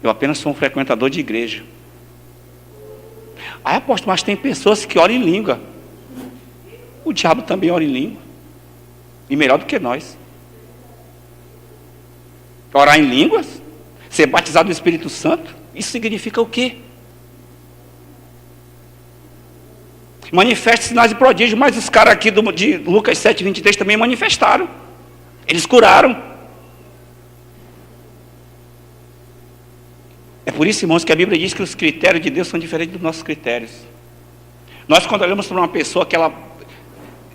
Eu apenas sou um frequentador de igreja. Apóstolo, mas tem pessoas que oram em língua. O diabo também ora em língua. E melhor do que nós. Orar em línguas, ser batizado no Espírito Santo, isso significa o quê? Manifesta sinais e prodígios, mas os caras aqui de Lucas 7:23 também manifestaram. Eles curaram. É por isso, irmãos, que a Bíblia diz que os critérios de Deus são diferentes dos nossos critérios. Nós, quando olhamos para uma pessoa que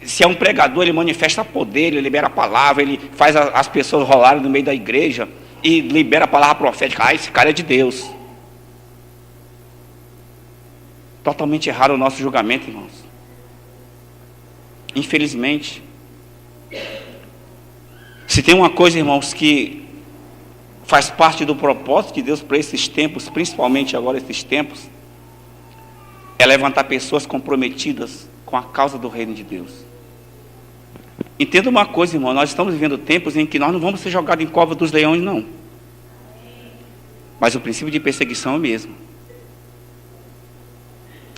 se é um pregador, ele manifesta poder, ele libera a palavra, ele faz as pessoas rolarem no meio da igreja e libera a palavra profética. Esse cara é de Deus. Totalmente errado o nosso julgamento, irmãos. Infelizmente, se tem uma coisa, irmãos, que faz parte do propósito de Deus para esses tempos, principalmente agora esses tempos, é levantar pessoas comprometidas com a causa do reino de Deus. Entenda uma coisa, irmão, nós estamos vivendo tempos em que nós não vamos ser jogados em cova dos leões, não. Mas o princípio de perseguição é o mesmo.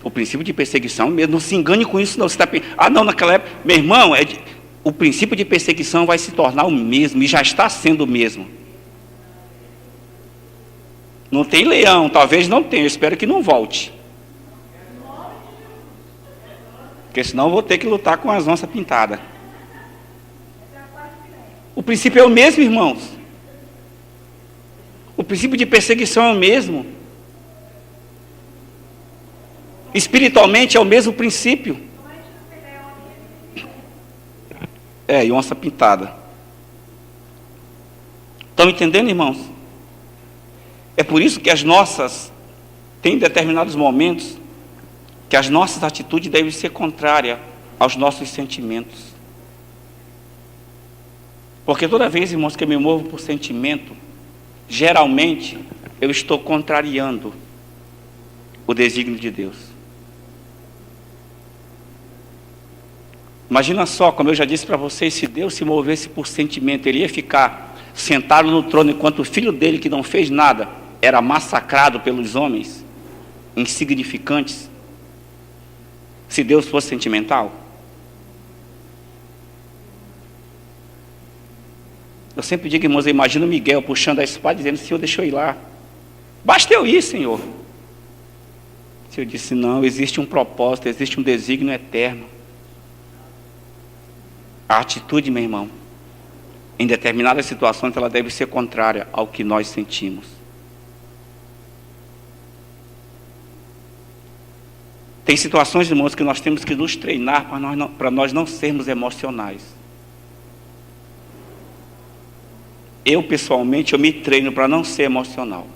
O princípio de perseguição é o mesmo. Não se engane com isso, não. Você está não, naquela época... Meu irmão, o princípio de perseguição vai se tornar o mesmo, e já está sendo o mesmo. Não tem leão, talvez não tenha, eu espero que não volte. Porque senão eu vou ter que lutar com as onças pintadas. O princípio é o mesmo, irmãos. O princípio de perseguição é o mesmo. Espiritualmente é o mesmo princípio. E onça pintada. Estão entendendo, irmãos? É por isso que tem determinados momentos que as nossas atitudes devem ser contrárias aos nossos sentimentos. Porque toda vez, irmãos, que eu me movo por sentimento, geralmente eu estou contrariando o desígnio de Deus. Imagina só, como eu já disse para vocês, se Deus se movesse por sentimento, ele ia ficar sentado no trono enquanto o filho dele, que não fez nada, era massacrado pelos homens insignificantes. Se Deus fosse sentimental. Eu sempre digo, irmãos, eu imagino Miguel puxando a espada, dizendo: Senhor, deixa eu ir lá. Basta eu ir, Senhor. O Senhor disse: não, existe um propósito, existe um desígnio eterno. A atitude, meu irmão, em determinadas situações, ela deve ser contrária ao que nós sentimos. Tem situações, irmãos, que nós temos que nos treinar para nós não sermos emocionais. Eu, pessoalmente, eu me treino para não ser emocional.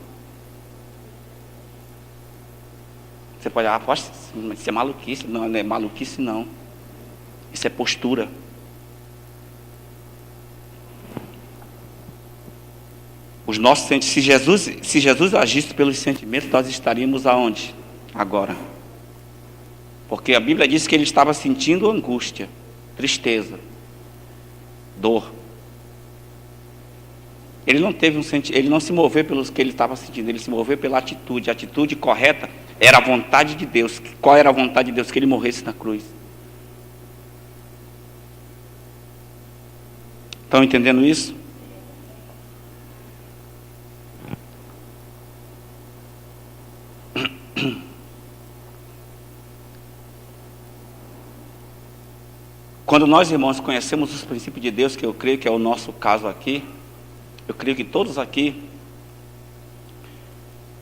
Você pode falar: poxa, isso é maluquice. Não, não é maluquice, não. Isso é postura. Se Jesus agisse pelos sentimentos, nós estaríamos aonde? Agora. Porque a Bíblia diz que ele estava sentindo angústia, tristeza, dor. Ele não se moveu pelos que ele estava sentindo, ele se moveu pela atitude. A atitude correta era a vontade de Deus. Qual era a vontade de Deus? Que ele morresse na cruz. Estão entendendo isso? Quando nós, irmãos, conhecemos os princípios de Deus, que eu creio que é o nosso caso aqui, eu creio que todos aqui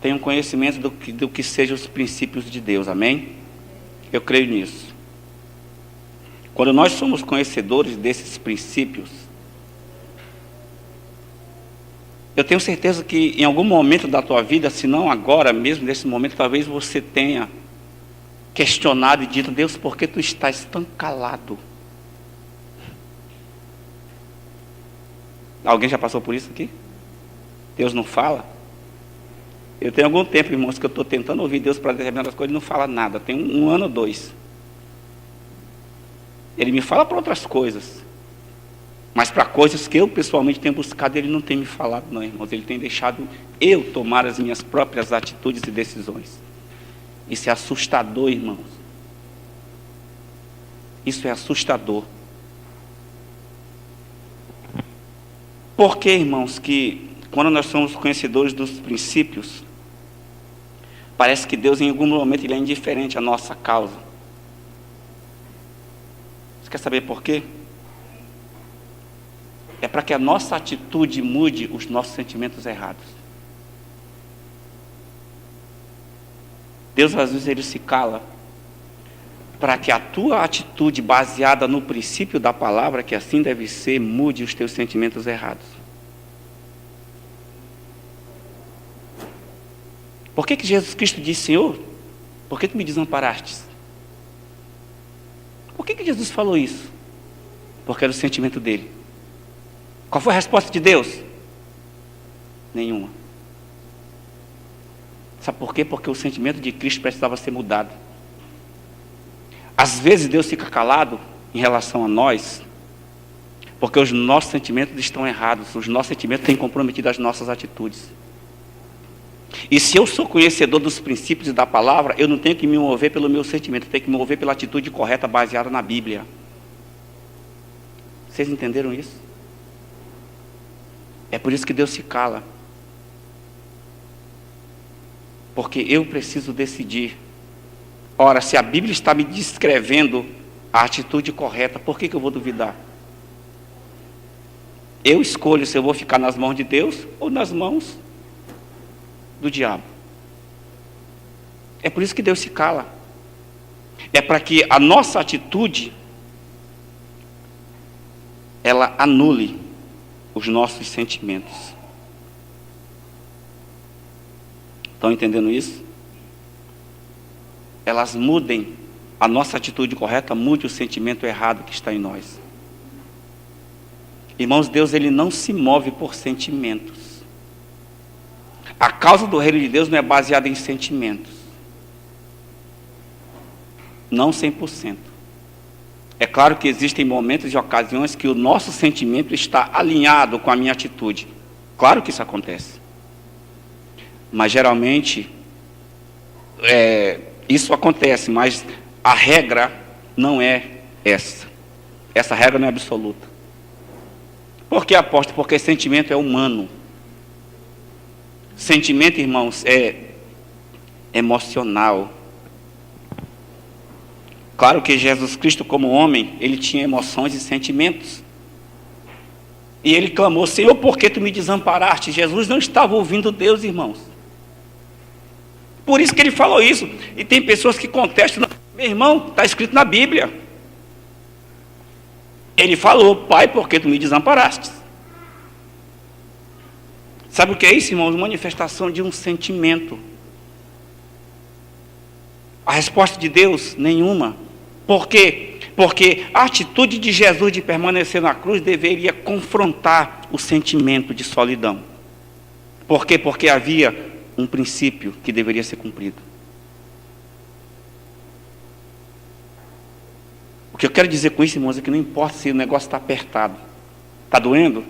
têm um conhecimento do que sejam os princípios de Deus, amém? Eu creio nisso. Quando nós somos conhecedores desses princípios, eu tenho certeza que em algum momento da tua vida, se não agora mesmo, nesse momento, talvez você tenha questionado e dito: Deus, por que tu estás tão calado? Alguém já passou por isso aqui? Deus não fala? Eu tenho algum tempo, irmãos, que eu estou tentando ouvir Deus para determinadas coisas e não fala nada. Tem um ano ou dois. Ele me fala para outras coisas. Mas para coisas que eu pessoalmente tenho buscado, ele não tem me falado, não, irmãos. Ele tem deixado eu tomar as minhas próprias atitudes e decisões. Isso é assustador, irmãos. Isso é assustador. Por que, irmãos, que quando nós somos conhecedores dos princípios, parece que Deus em algum momento ele é indiferente à nossa causa? Você quer saber por quê? É para que a nossa atitude mude os nossos sentimentos errados. Deus às vezes ele se cala para que a tua atitude baseada no princípio da palavra, que assim deve ser, mude os teus sentimentos errados. Por que Jesus Cristo disse: Senhor, por que tu me desamparastes? Por que Jesus falou isso? Porque era o sentimento dele. Qual foi a resposta de Deus? Nenhuma. Sabe por quê? Porque o sentimento de Cristo precisava ser mudado. Às vezes Deus fica calado em relação a nós, porque os nossos sentimentos estão errados, os nossos sentimentos têm comprometido as nossas atitudes. E se eu sou conhecedor dos princípios e da palavra, eu não tenho que me mover pelo meu sentimento, eu tenho que me mover pela atitude correta baseada na Bíblia. Vocês entenderam isso? É por isso que Deus se cala. Porque eu preciso decidir. Ora, se a Bíblia está me descrevendo a atitude correta, por que eu vou duvidar? Eu escolho se eu vou ficar nas mãos de Deus ou nas mãos do diabo. É por isso que Deus se cala. É para que a nossa atitude ela anule os nossos sentimentos. Estão entendendo isso? Elas mudem a nossa atitude correta, mude o sentimento errado que está em nós. Irmãos, Deus ele não se move por sentimentos. A causa do reino de Deus não é baseada em sentimentos. Não 100%. É claro que existem momentos e ocasiões que o nosso sentimento está alinhado com a minha atitude. Claro que isso acontece. Mas geralmente, isso acontece, mas a regra não é essa. Essa regra não é absoluta. Por que, apóstolo? Porque sentimento é humano. Sentimento, irmãos, é emocional. Claro que Jesus Cristo, como homem, ele tinha emoções e sentimentos. E ele clamou: Senhor, por que tu me desamparaste? Jesus não estava ouvindo Deus, irmãos. Por isso que ele falou isso. E tem pessoas que contestam: meu irmão, está escrito na Bíblia. Ele falou: Pai, por que tu me desamparaste? Sabe o que é isso, irmãos? Manifestação de um sentimento. A resposta de Deus, nenhuma. Por quê? Porque a atitude de Jesus de permanecer na cruz deveria confrontar o sentimento de solidão. Por quê? Porque havia um princípio que deveria ser cumprido. O que eu quero dizer com isso, irmãos, é que não importa se o negócio está apertado. Está doendo?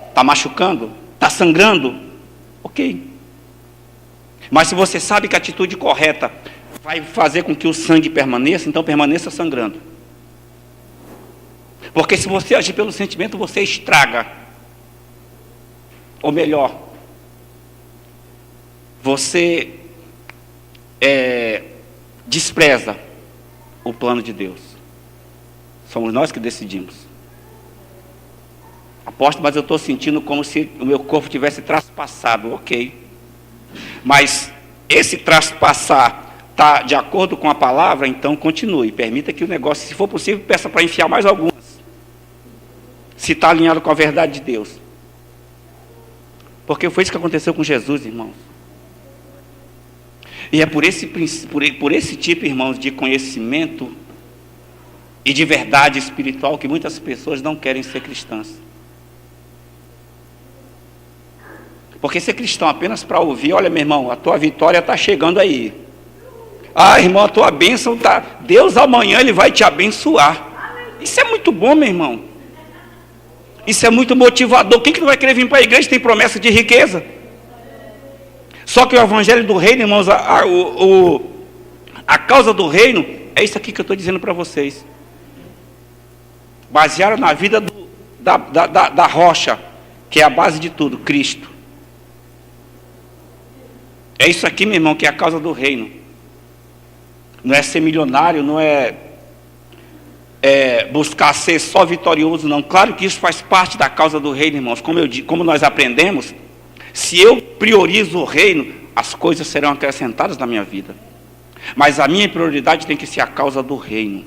Está machucando? Está sangrando? Ok. Mas se você sabe que a atitude correta vai fazer com que o sangue permaneça, então permaneça sangrando. Porque se você agir pelo sentimento, você estraga. Ou melhor, você despreza o plano de Deus. Somos nós que decidimos. Apóstolo, mas eu estou sentindo como se o meu corpo tivesse traspassado. Ok. Mas esse traspassar está de acordo com a palavra, então continue. Permita que o negócio, se for possível, peça para enfiar mais algumas. Se está alinhado com a verdade de Deus. Porque foi isso que aconteceu com Jesus, irmãos. E é por esse tipo, irmãos, de conhecimento e de verdade espiritual que muitas pessoas não querem ser cristãs. Porque ser cristão apenas para ouvir: olha, meu irmão, a tua vitória está chegando aí. Ah, irmão, a tua bênção está... Deus amanhã ele vai te abençoar. Isso é muito bom, meu irmão. Isso é muito motivador. Quem que não vai querer vir para a igreja tem promessa de riqueza? Só que o evangelho do reino, irmãos, a causa do reino é isso aqui que eu estou dizendo para vocês. Basearam na vida da rocha, que é a base de tudo, Cristo. É isso aqui, meu irmão, que é a causa do reino. Não é ser milionário, não é buscar ser só vitorioso, não. Claro que isso faz parte da causa do reino, irmãos. Como nós aprendemos, se eu priorizo o reino, as coisas serão acrescentadas na minha vida. Mas a minha prioridade tem que ser a causa do reino.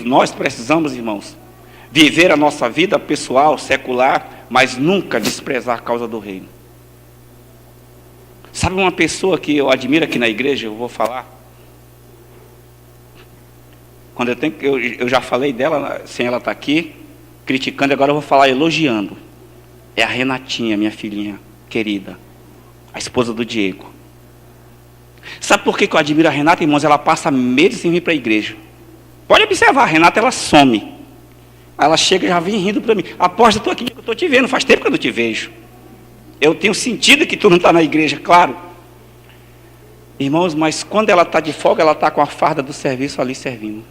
Nós precisamos, irmãos, viver a nossa vida pessoal, secular, mas nunca desprezar a causa do reino. Sabe uma pessoa que eu admiro aqui na igreja, eu vou falar? Quando eu já falei dela, sem ela estar aqui, criticando, agora eu vou falar elogiando. É a Renatinha, minha filhinha querida, a esposa do Diego. Sabe por que eu admiro a Renata, irmãos? Ela passa meses sem vir para a igreja. Pode observar, a Renata, ela some. Ela chega e já vem rindo para mim: apóstolo, eu estou aqui, eu estou te vendo, faz tempo que eu não te vejo. Eu tenho sentido que tu não está na igreja, claro. Irmãos, mas quando ela está de folga, ela está com a farda do serviço ali servindo.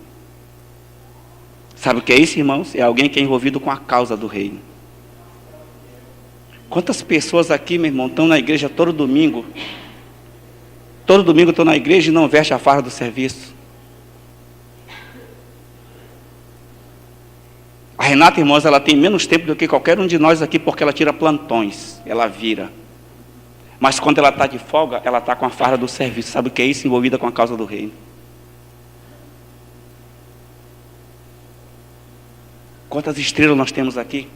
Sabe o que é isso, irmãos? É alguém que é envolvido com a causa do reino. Quantas pessoas aqui, meu irmão, estão na igreja todo domingo? Todo domingo estão na igreja e não vestem a farda do serviço. A Renata, irmãos, ela tem menos tempo do que qualquer um de nós aqui, porque ela tira plantões, ela vira. Mas quando ela está de folga, ela está com a farda do serviço. Sabe o que é isso? Envolvida com a causa do reino. Quantas estrelas nós temos aqui?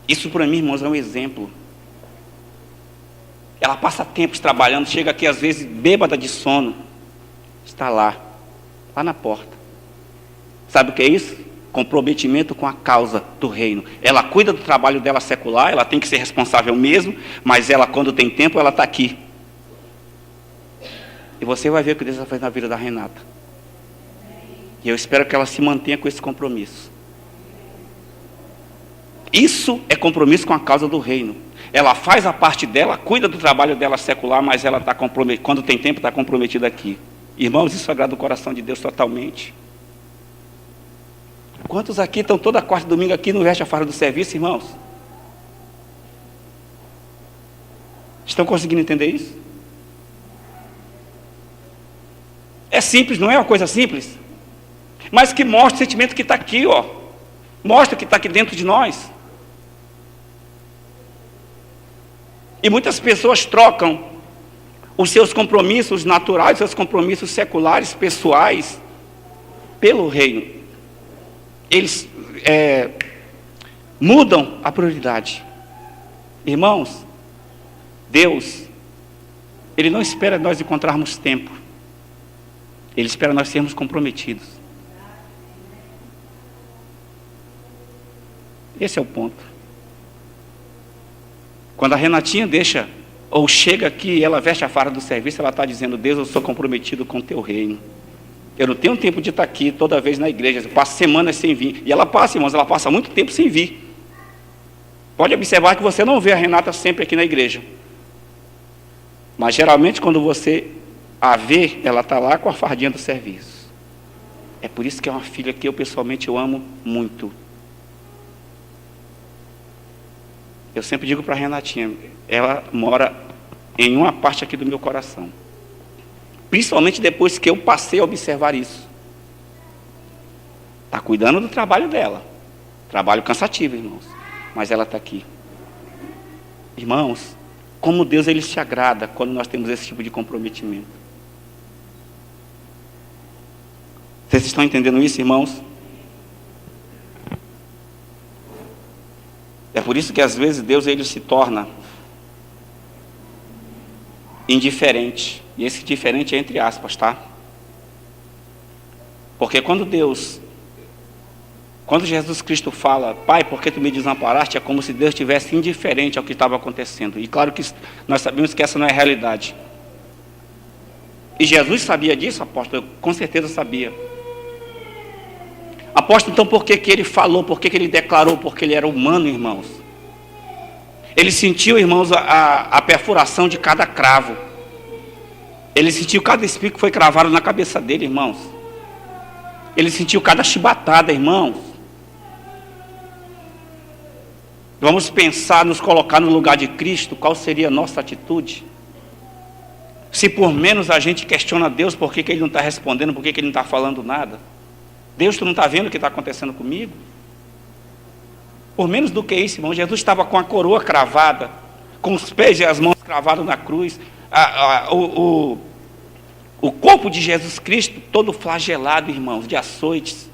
Isso para mim, irmãos, é um exemplo. Ela passa tempos trabalhando, chega aqui às vezes bêbada de sono. Está lá na porta. Sabe o que é isso? Comprometimento com a causa do reino. Ela cuida do trabalho dela secular, ela tem que ser responsável mesmo, mas ela, quando tem tempo, ela está aqui. E você vai ver o que Deus vai fazer na vida da Renata. E eu espero que ela se mantenha com esse compromisso. Isso é compromisso com a causa do reino. Ela faz a parte dela, cuida do trabalho dela secular, mas ela está comprometida, quando tem tempo, está comprometida aqui. Irmãos, isso agrada o coração de Deus totalmente. Quantos aqui estão toda quarta e domingo aqui, não veste a farda do serviço, irmãos? Estão conseguindo entender isso? É simples, não é uma coisa simples? Mas que mostra o sentimento que está aqui, ó. Mostra o que está aqui dentro de nós. E muitas pessoas trocam os seus compromissos naturais, os seus compromissos seculares, pessoais, pelo reino. Eles mudam a prioridade. Irmãos, Deus, Ele não espera nós encontrarmos tempo. Ele espera nós sermos comprometidos. Esse é o ponto. Quando a Renatinha deixa, ou chega aqui e ela veste a farda do serviço, ela está dizendo: Deus, eu sou comprometido com o teu reino. Eu não tenho tempo de estar aqui toda vez na igreja, eu passo semanas sem vir. E ela passa, irmãos, ela passa muito tempo sem vir. Pode observar que você não vê a Renata sempre aqui na igreja. Mas geralmente quando você a vê, ela está lá com a fardinha do serviço. É por isso que é uma filha que eu pessoalmente amo muito. Eu sempre digo para a Renatinha, ela mora em uma parte aqui do meu coração. Principalmente depois que eu passei a observar isso. Está cuidando do trabalho dela. Trabalho cansativo, irmãos. Mas ela está aqui. Irmãos, como Deus Ele se agrada quando nós temos esse tipo de comprometimento. Vocês estão entendendo isso, irmãos? É por isso que às vezes Deus Ele se torna indiferente. E esse diferente é entre aspas, tá? Porque quando Jesus Cristo fala: Pai, por que tu me desamparaste? É como se Deus estivesse indiferente ao que estava acontecendo. E claro que nós sabemos que essa não é a realidade. E Jesus sabia disso, apóstolo? Eu com certeza sabia. Apóstolo, então por que ele falou? Por que ele declarou? Porque ele era humano, irmãos. Ele sentiu, irmãos, a perfuração de cada cravo. Ele sentiu cada espinho que foi cravado na cabeça dele, irmãos. Ele sentiu cada chibatada, irmãos. Vamos pensar, nos colocar no lugar de Cristo, qual seria a nossa atitude? Se por menos a gente questiona Deus, por que Ele não está respondendo, por que Ele não está falando nada? Deus, tu não está vendo o que está acontecendo comigo? Por menos do que isso, irmão, Jesus estava com a coroa cravada, com os pés e as mãos cravados na cruz, o corpo de Jesus Cristo todo flagelado, irmãos, de açoites,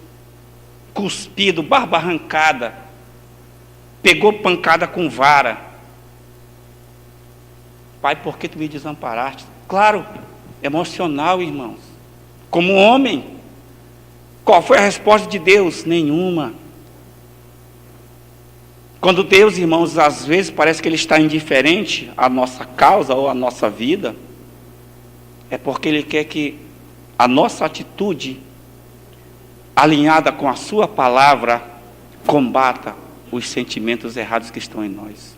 cuspido, barba arrancada, pegou pancada com vara. Pai, por que tu me desamparaste? Claro, emocional, irmãos. Como homem, qual foi a resposta de Deus? Nenhuma. Quando Deus, irmãos, às vezes parece que Ele está indiferente à nossa causa ou à nossa vida, é porque Ele quer que a nossa atitude, alinhada com a Sua palavra, combata os sentimentos errados que estão em nós.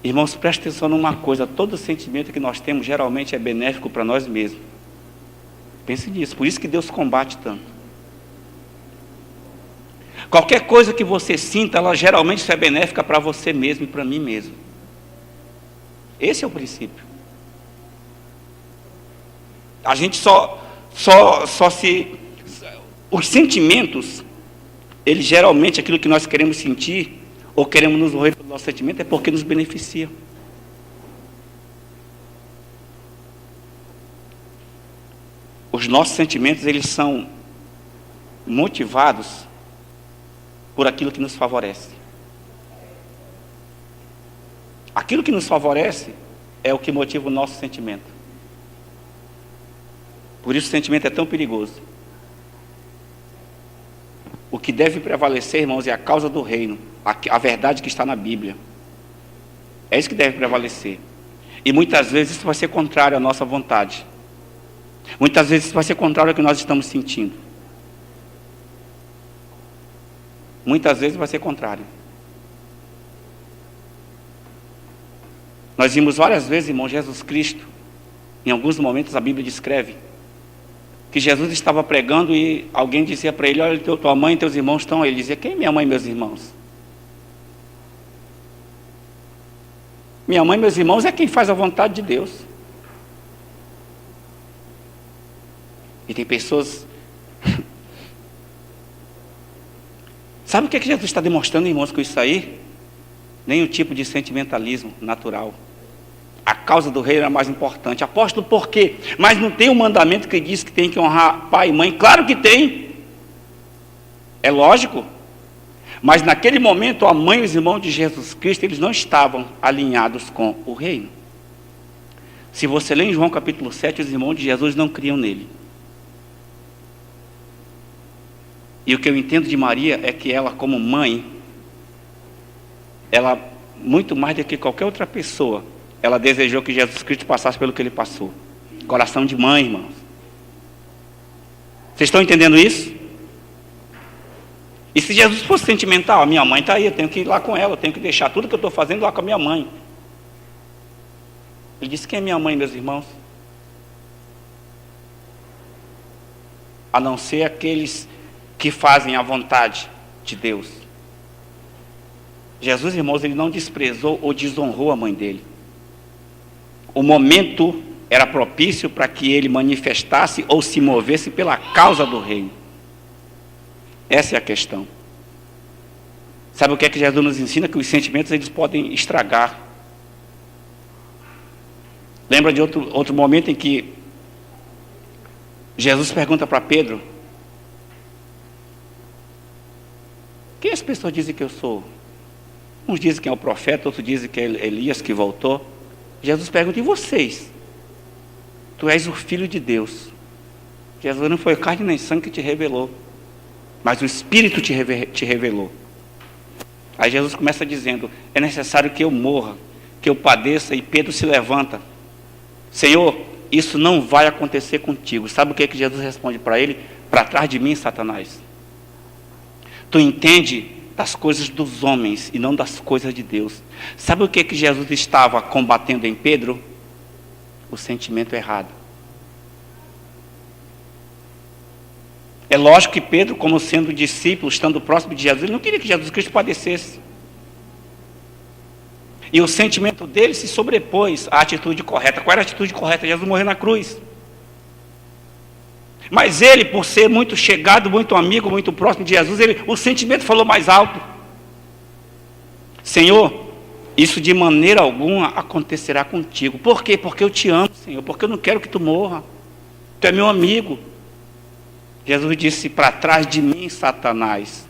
Irmãos, preste atenção numa coisa: todo sentimento que nós temos geralmente é benéfico para nós mesmos. Pense nisso, por isso que Deus combate tanto. Qualquer coisa que você sinta, ela geralmente é benéfica para você mesmo e para mim mesmo. Esse é o princípio. A gente os sentimentos, eles geralmente, aquilo que nós queremos sentir, ou queremos nos mover pelo nosso sentimento, é porque nos beneficia. Os nossos sentimentos, eles são motivados por aquilo que nos favorece. Aquilo que nos favorece é o que motiva o nosso sentimento. Por isso o sentimento é tão perigoso. O que deve prevalecer, irmãos, é a causa do reino, a verdade que está na Bíblia. É isso que deve prevalecer. E muitas vezes isso vai ser contrário à nossa vontade. Muitas vezes isso vai ser contrário ao que nós estamos sentindo. Muitas vezes vai ser contrário. Nós vimos várias vezes, irmão, Jesus Cristo, em alguns momentos a Bíblia descreve, que Jesus estava pregando e alguém dizia para ele: olha, tua mãe e teus irmãos estão aí. Ele dizia: quem é minha mãe e meus irmãos? Minha mãe e meus irmãos é quem faz a vontade de Deus. E tem pessoas... Sabe o que Jesus está demonstrando, irmãos, com isso aí? Nenhum tipo de sentimentalismo natural. A causa do reino era mais importante. Apóstolo, por quê? Mas não tem um mandamento que diz que tem que honrar pai e mãe? Claro que tem. É lógico. Mas naquele momento, a mãe e os irmãos de Jesus Cristo, eles não estavam alinhados com o reino. Se você ler em João capítulo 7, os irmãos de Jesus não criam nele. E o que eu entendo de Maria é que ela, como mãe, ela, muito mais do que qualquer outra pessoa, ela desejou que Jesus Cristo passasse pelo que ele passou. Coração de mãe, irmãos. Vocês estão entendendo isso? E se Jesus fosse sentimental, a minha mãe está aí, eu tenho que ir lá com ela, eu tenho que deixar tudo que eu estou fazendo lá com a minha mãe. Ele disse: quem é minha mãe, meus irmãos? A não ser aqueles que fazem a vontade de Deus. Jesus, irmãos, ele não desprezou ou desonrou a mãe dele. O momento era propício para que ele manifestasse ou se movesse pela causa do reino. Essa é a questão. Sabe o que é que Jesus nos ensina? Que os sentimentos, eles podem estragar. Lembra de outro momento em que Jesus pergunta para Pedro: quem as pessoas dizem que eu sou? Uns dizem que é o profeta, outros dizem que é Elias que voltou. Jesus pergunta: e vocês? Tu és o Filho de Deus. Jesus não foi carne nem sangue que te revelou, mas o Espírito te revelou. Aí Jesus começa dizendo: é necessário que eu morra, que eu padeça. E Pedro se levanta: Senhor, isso não vai acontecer contigo. Sabe o que é que Jesus responde para ele? Para trás de mim, Satanás. Tu entende das coisas dos homens e não das coisas de Deus. Sabe o que é que Jesus estava combatendo em Pedro? O sentimento errado. É lógico que Pedro, como sendo discípulo, estando próximo de Jesus, ele não queria que Jesus Cristo padecesse. E o sentimento dele se sobrepôs à atitude correta. Qual era a atitude correta? Jesus morreu na cruz. Mas ele, por ser muito chegado, muito amigo, muito próximo de Jesus, o sentimento falou mais alto: Senhor, isso de maneira alguma acontecerá contigo. Por quê? Porque eu te amo, Senhor, porque eu não quero que tu morra. Tu é meu amigo. Jesus disse: para trás de mim, Satanás.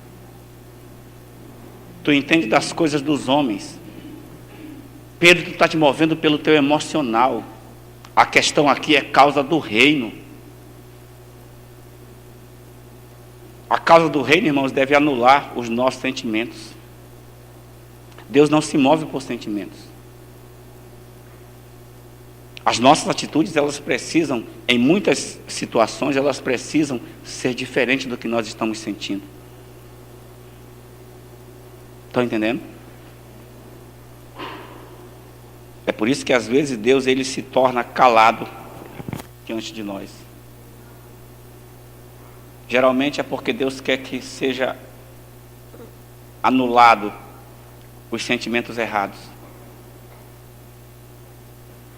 Tu entende das coisas dos homens. Pedro, tu está te movendo pelo teu emocional. A questão aqui é causa do reino. A causa do reino, irmãos, deve anular os nossos sentimentos. Deus não se move por sentimentos. As nossas atitudes, elas precisam, em muitas situações, elas precisam ser diferentes do que nós estamos sentindo. Estão entendendo? É por isso que às vezes Deus, ele se torna calado diante de nós. Geralmente é porque Deus quer que seja anulado os sentimentos errados.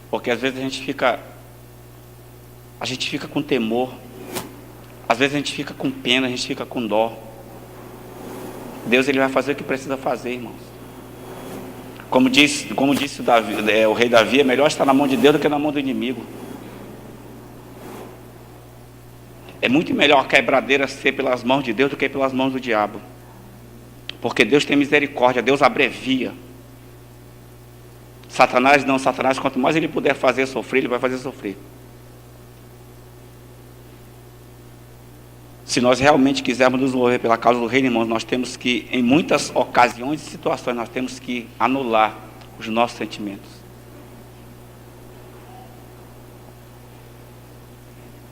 Porque às vezes a gente fica com temor, às vezes a gente fica com pena, a gente fica com dó. Deus, ele vai fazer o que precisa fazer, irmãos. Como disse o rei Davi, é melhor estar na mão de Deus do que na mão do inimigo. É muito melhor a quebradeira ser pelas mãos de Deus do que pelas mãos do diabo. Porque Deus tem misericórdia, Deus abrevia. Satanás, quanto mais ele puder fazer sofrer, ele vai fazer sofrer. Se nós realmente quisermos nos mover pela causa do reino, irmãos, nós temos que, em muitas ocasiões e situações, nós temos que anular os nossos sentimentos.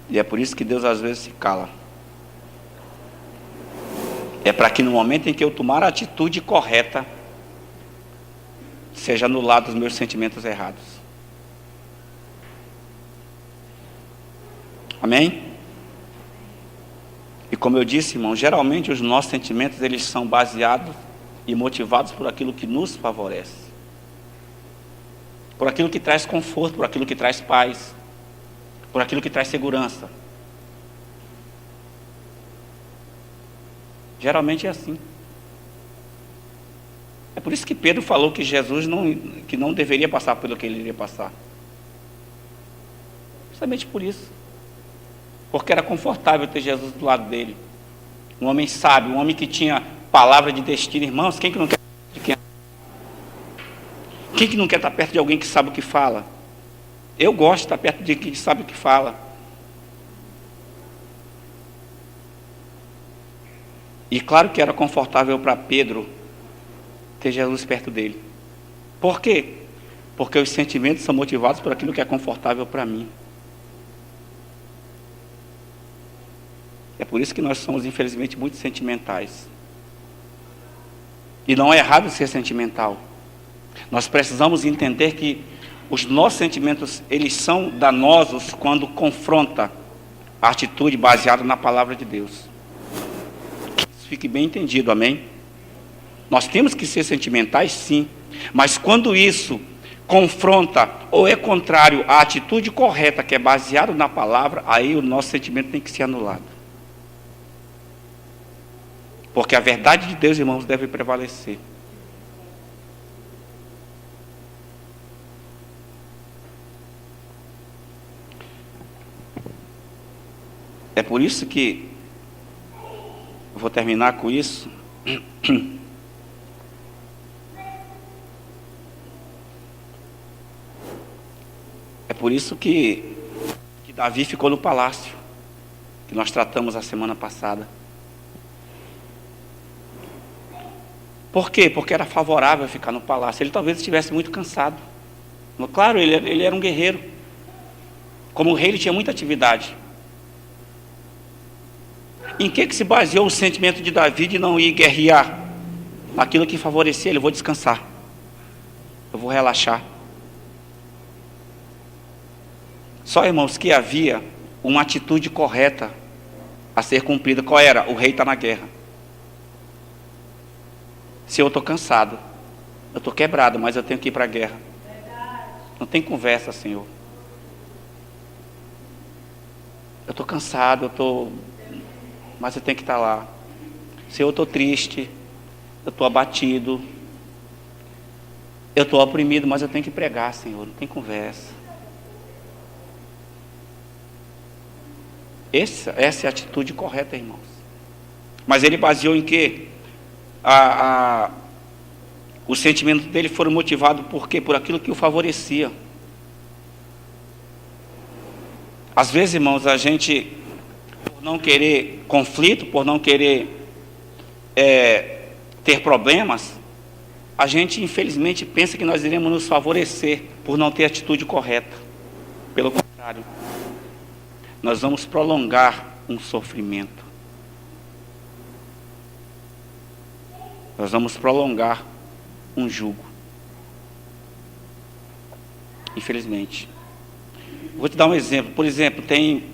E é por isso que Deus às vezes se cala. É para que no momento em que eu tomar a atitude correta, seja anulado os meus sentimentos errados. Amém? E como eu disse, irmão, geralmente os nossos sentimentos, eles são baseados e motivados por aquilo que nos favorece. Por aquilo que traz conforto, por aquilo que traz paz, por aquilo que traz segurança. Geralmente é assim. É por isso que Pedro falou que Jesus não deveria passar pelo que ele iria passar. Justamente por isso. Porque era confortável ter Jesus do lado dele. Um homem sábio, um homem que tinha palavra de destino. Irmãos, quem que não quer de quem? Quem que não quer estar perto de alguém que sabe o que fala? Eu gosto de estar perto de quem sabe o que fala. E claro que era confortável para Pedro ter Jesus perto dele. Por quê? Porque os sentimentos são motivados por aquilo que é confortável para mim. É por isso que nós somos, infelizmente, muito sentimentais. E não é errado ser sentimental. Nós precisamos entender que os nossos sentimentos, eles são danosos quando confronta a atitude baseada na palavra de Deus. Que isso fique bem entendido, amém? Nós temos que ser sentimentais, sim. Mas quando isso confronta ou é contrário à atitude correta, que é baseado na palavra, aí o nosso sentimento tem que ser anulado. Porque a verdade de Deus, irmãos, deve prevalecer. É por isso que, vou terminar com isso. É por isso que Davi ficou no palácio, que nós tratamos a semana passada. Por quê? Porque era favorável ficar no palácio. Ele talvez estivesse muito cansado. Claro, ele era um guerreiro. Como rei, ele tinha muita atividade. Em que se baseou o sentimento de Davi de não ir guerrear? Aquilo que favorecia ele. Eu vou descansar. Eu vou relaxar. Só, irmãos, que havia uma atitude correta a ser cumprida. Qual era? O rei está na guerra. Se eu estou cansado, eu estou quebrado, mas eu tenho que ir para a guerra. Não tem conversa, Senhor. Eu estou cansado, mas eu tenho que estar lá. Senhor, eu estou triste, eu estou abatido, eu estou oprimido, mas eu tenho que pregar, Senhor. Não tem conversa. Essa é a atitude correta, irmãos. Mas ele baseou em quê? Os sentimentos dele foram motivados por quê? Por aquilo que o favorecia. Às vezes, irmãos, a gente, por não querer conflito, por não querer ter problemas, a gente infelizmente pensa que nós iremos nos favorecer por não ter a atitude correta. Pelo contrário, nós vamos prolongar um sofrimento. Nós vamos prolongar um jugo. Infelizmente. Vou te dar um exemplo. Por exemplo, tem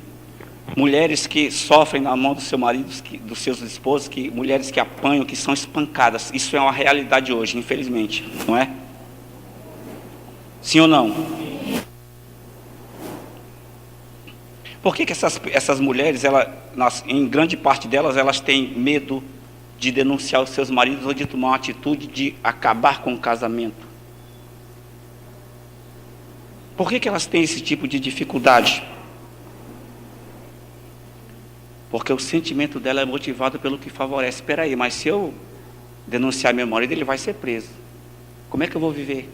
mulheres que sofrem na mão dos seus maridos, dos seus esposos, mulheres que apanham, que são espancadas. Isso é uma realidade hoje, infelizmente, não é? Sim ou não? Por que essas mulheres, em grande parte delas, elas têm medo de denunciar os seus maridos ou de tomar uma atitude de acabar com o casamento? Por que elas têm esse tipo de dificuldade? Porque o sentimento dela é motivado pelo que favorece. Espera aí, mas se eu denunciar meu marido, ele vai ser preso. Como é que eu vou viver?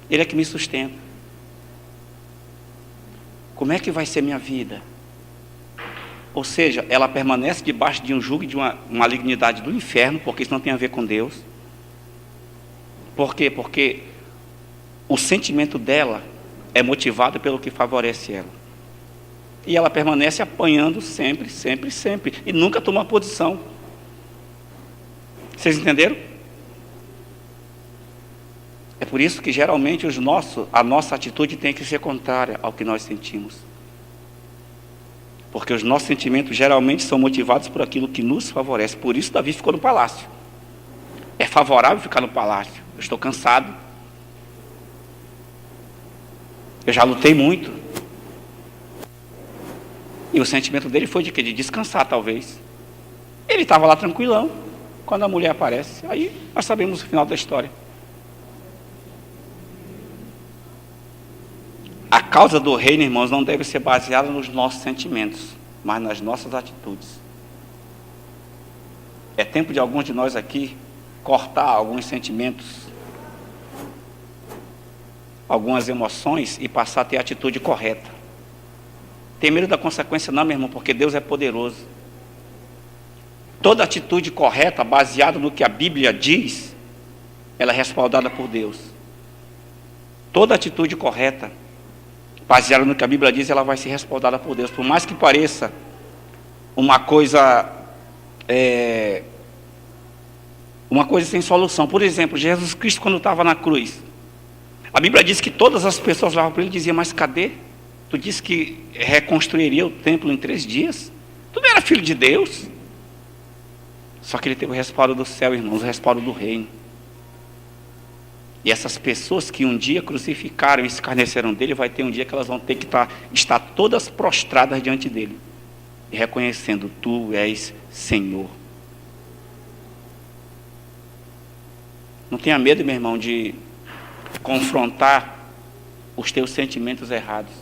Ele é que me sustenta. Como é que vai ser minha vida? Ou seja, ela permanece debaixo de um jugo e de uma malignidade do inferno, porque isso não tem a ver com Deus. Por quê? Porque o sentimento dela é motivado pelo que favorece ela. E ela permanece apanhando sempre, sempre, sempre. E nunca toma posição. Vocês entenderam? É por isso que geralmente a nossa atitude tem que ser contrária ao que nós sentimos. Porque os nossos sentimentos geralmente são motivados por aquilo que nos favorece. Por isso Davi ficou no palácio. É favorável ficar no palácio. Eu estou cansado. Eu já lutei muito. E o sentimento dele foi de quê? De descansar, talvez. Ele estava lá tranquilão, quando a mulher aparece. Aí nós sabemos o final da história. A causa do reino, irmãos, não deve ser baseada nos nossos sentimentos, mas nas nossas atitudes. É tempo de alguns de nós aqui cortar alguns sentimentos, algumas emoções e passar a ter a atitude correta. Tem medo da consequência não, meu irmão, porque Deus é poderoso. Toda atitude correta, baseada no que a Bíblia diz, ela é respaldada por Deus. Toda atitude correta, baseada no que a Bíblia diz, ela vai ser respaldada por Deus. Por mais que pareça uma coisa sem solução. Por exemplo, Jesus Cristo, quando estava na cruz, a Bíblia diz que todas as pessoas lá para ele diziam: mas cadê? Tu disse que reconstruiria o templo em 3 dias? Tu não era filho de Deus? Só que ele teve o respaldo do céu, irmãos, o respaldo do reino. E essas pessoas que um dia crucificaram e escarneceram dele, vai ter um dia que elas vão ter que estar todas prostradas diante dele, e reconhecendo: tu és Senhor. Não tenha medo, meu irmão, de confrontar os teus sentimentos errados.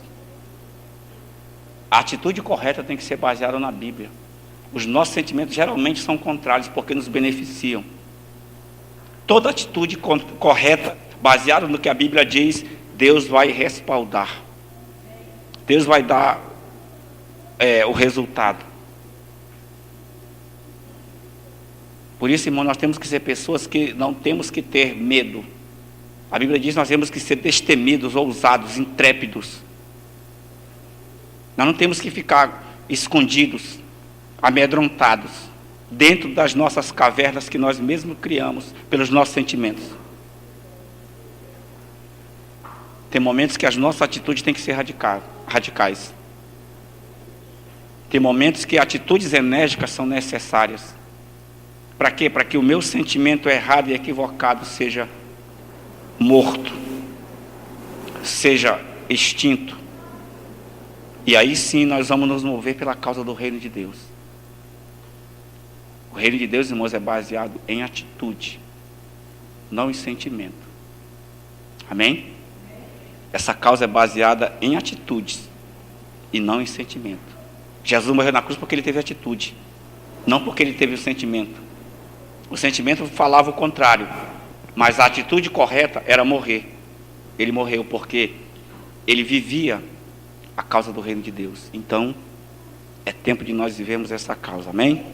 A atitude correta tem que ser baseada na Bíblia. Os nossos sentimentos geralmente são contrários, porque nos beneficiam. Toda atitude correta, baseada no que a Bíblia diz, Deus vai respaldar. Deus vai dar o resultado. Por isso, irmão, nós temos que ser pessoas que não temos que ter medo. A Bíblia diz que nós temos que ser destemidos, ousados, intrépidos. Nós não temos que ficar escondidos, amedrontados, dentro das nossas cavernas que nós mesmos criamos pelos nossos sentimentos. Tem momentos que as nossas atitudes têm que ser radicais. Tem momentos que atitudes enérgicas são necessárias. Para quê? Para que o meu sentimento errado e equivocado seja morto, seja extinto. E aí sim nós vamos nos mover pela causa do reino de Deus. O reino de Deus, irmãos, é baseado em atitude, não em sentimento. Amém? Essa causa é baseada em atitudes e não em sentimento. Jesus morreu na cruz porque ele teve atitude, não porque ele teve o sentimento. O sentimento falava o contrário, mas a atitude correta era morrer. Ele morreu porque ele vivia a causa do reino de Deus. Então, é tempo de nós vivermos essa causa. Amém?